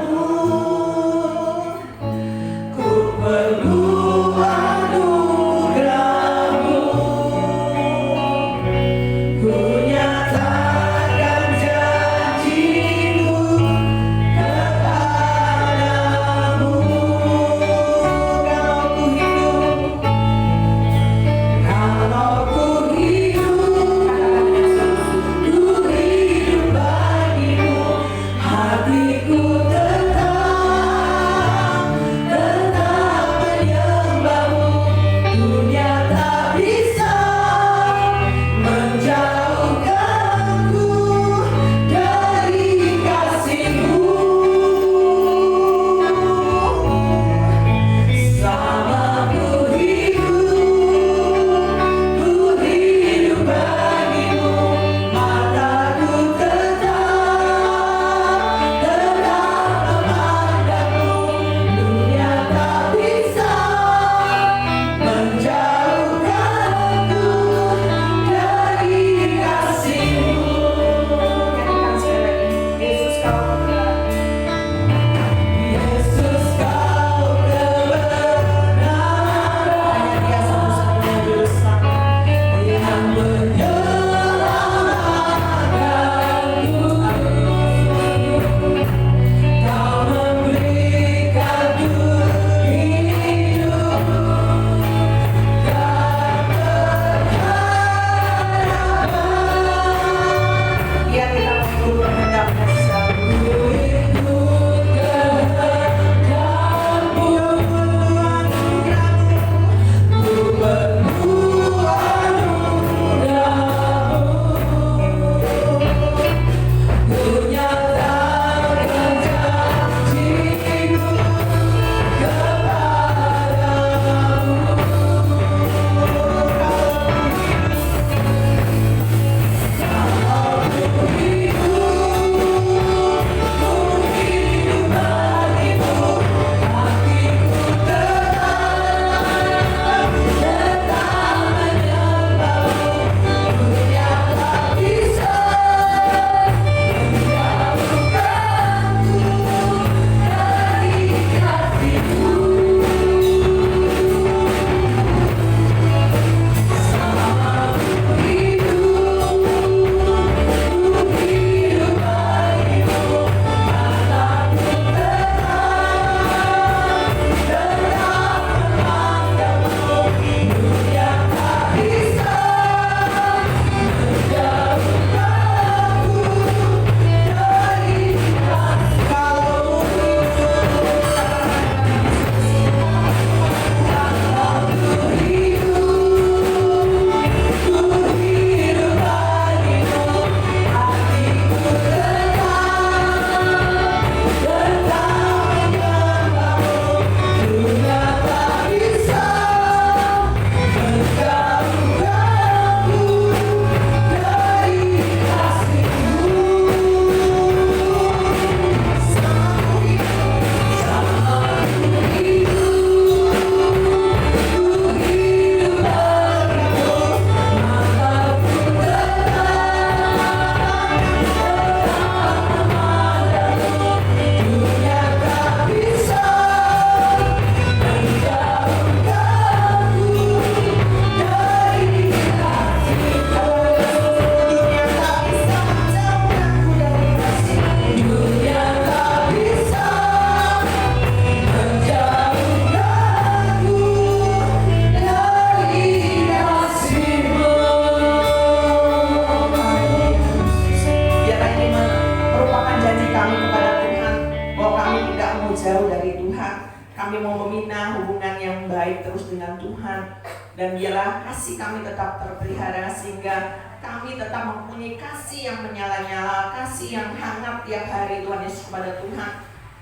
jauh dari Tuhan. Kami mau membina hubungan yang baik terus dengan Tuhan. Dan biarlah kasih kami tetap terpelihara sehingga kami tetap mempunyai kasih yang menyala-nyala, kasih yang hangat tiap hari Tuhan Yesus kepada Tuhan,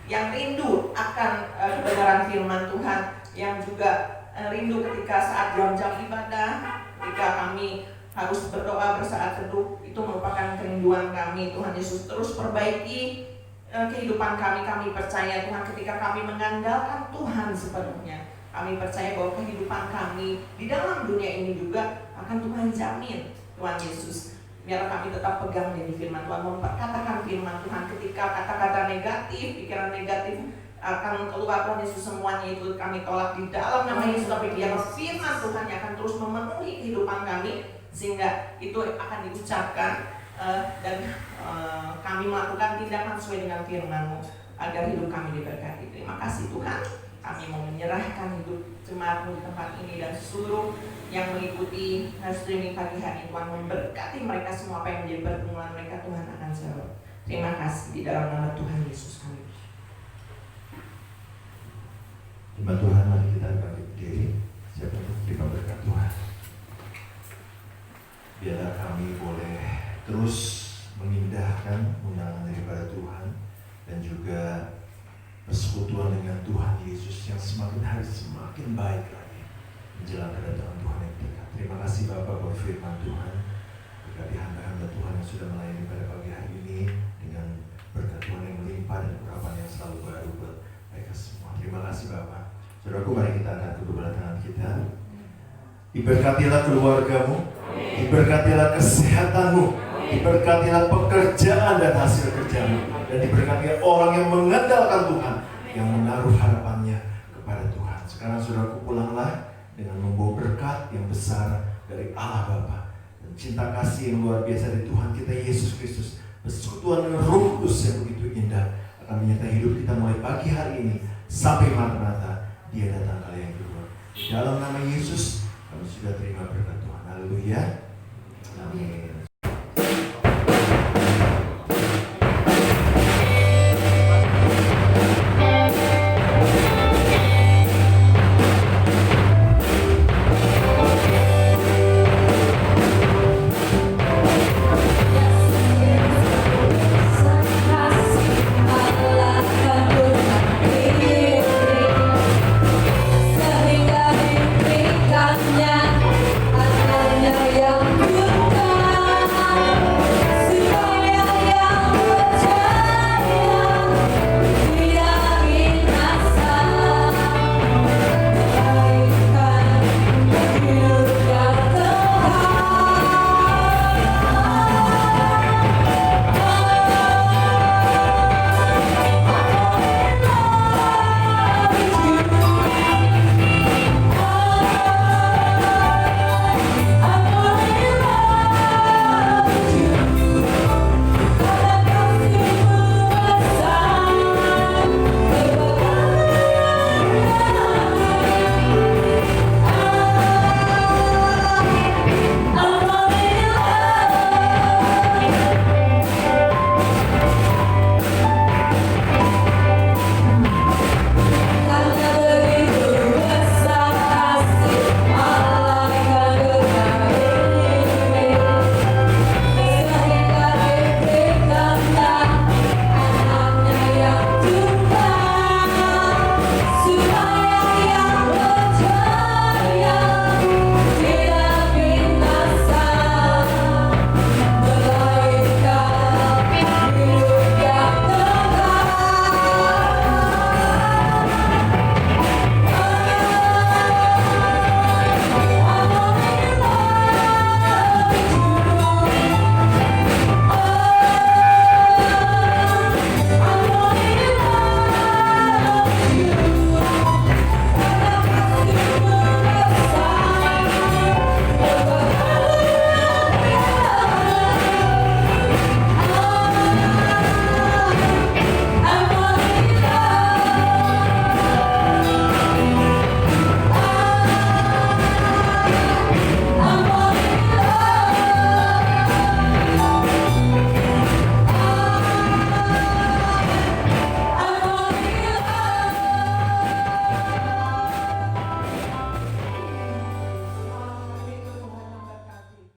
yang rindu akan kebenaran firman Tuhan, yang juga rindu ketika saat jam-jam ibadah, ketika kami harus berdoa bersaat teduh, itu merupakan kerinduan kami. Tuhan Yesus terus perbaiki kehidupan kami. Kami percaya Tuhan, ketika kami mengandalkan Tuhan sepenuhnya, kami percaya bahwa kehidupan kami di dalam dunia ini juga akan Tuhan jamin. Tuhan Yesus, biarlah kami tetap pegang dari firman Tuhan, memperkatakan firman Tuhan. Ketika kata-kata negatif, pikiran negatif akan keluar, Tuhan Yesus, semuanya itu kami tolak di dalam nama Yesus. Tapi biarlah firman Tuhan yang akan terus memenuhi kehidupan kami, sehingga itu akan diucapkan dan kami melakukan tindakan sesuai dengan firman-Mu agar hidup kami diberkati. Terima kasih Tuhan. Kami mau menyerahkan hidup jemaat-Mu di tempat ini dan seluruh yang mengikuti streaming pagi hari. Tuhan memberkati mereka semua, apa yang menjadi pergumulan mereka Tuhan akan jawab. Terima kasih di dalam nama Tuhan Yesus kami. Terima Tuhan, mari kita bangkit berdiri. Siapa yang terima berkat Tuhan. Biarlah kami boleh terus mengindahkan undangan daripada Tuhan dan juga persekutuan dengan Tuhan Yesus yang semakin hari semakin baik lagi menjelang kedatangan Tuhan yang dekat. Terima kasih Bapak buat firman Tuhan. Berkati hamba-hamba Tuhan yang sudah melayani pada pagi hari ini dengan berkat Tuhan yang melimpah dan urapan yang selalu baru buat mereka semua. Terima kasih Bapak. Saudaraku, mari kita angkat kedua tangan kita. Diberkatilah keluargamu, diberkatilah kesehatanmu, diberkatilah pekerjaan dan hasil kerjamu, dan diberkatilah orang yang mengandalkan Tuhan, yang menaruh harapannya kepada Tuhan. Sekarang saudaraku, pulanglah dengan membawa berkat yang besar dari Allah Bapa dan cinta kasih yang luar biasa dari Tuhan kita Yesus Kristus. Persekutuan dengan Roh Kudus yang begitu indah akan menyertai hidup kita mulai pagi hari ini sampai Maranatha Dia datang kali yang kedua. Di dalam nama Yesus kami sudah terima berkat Tuhan. Haleluya. Amin.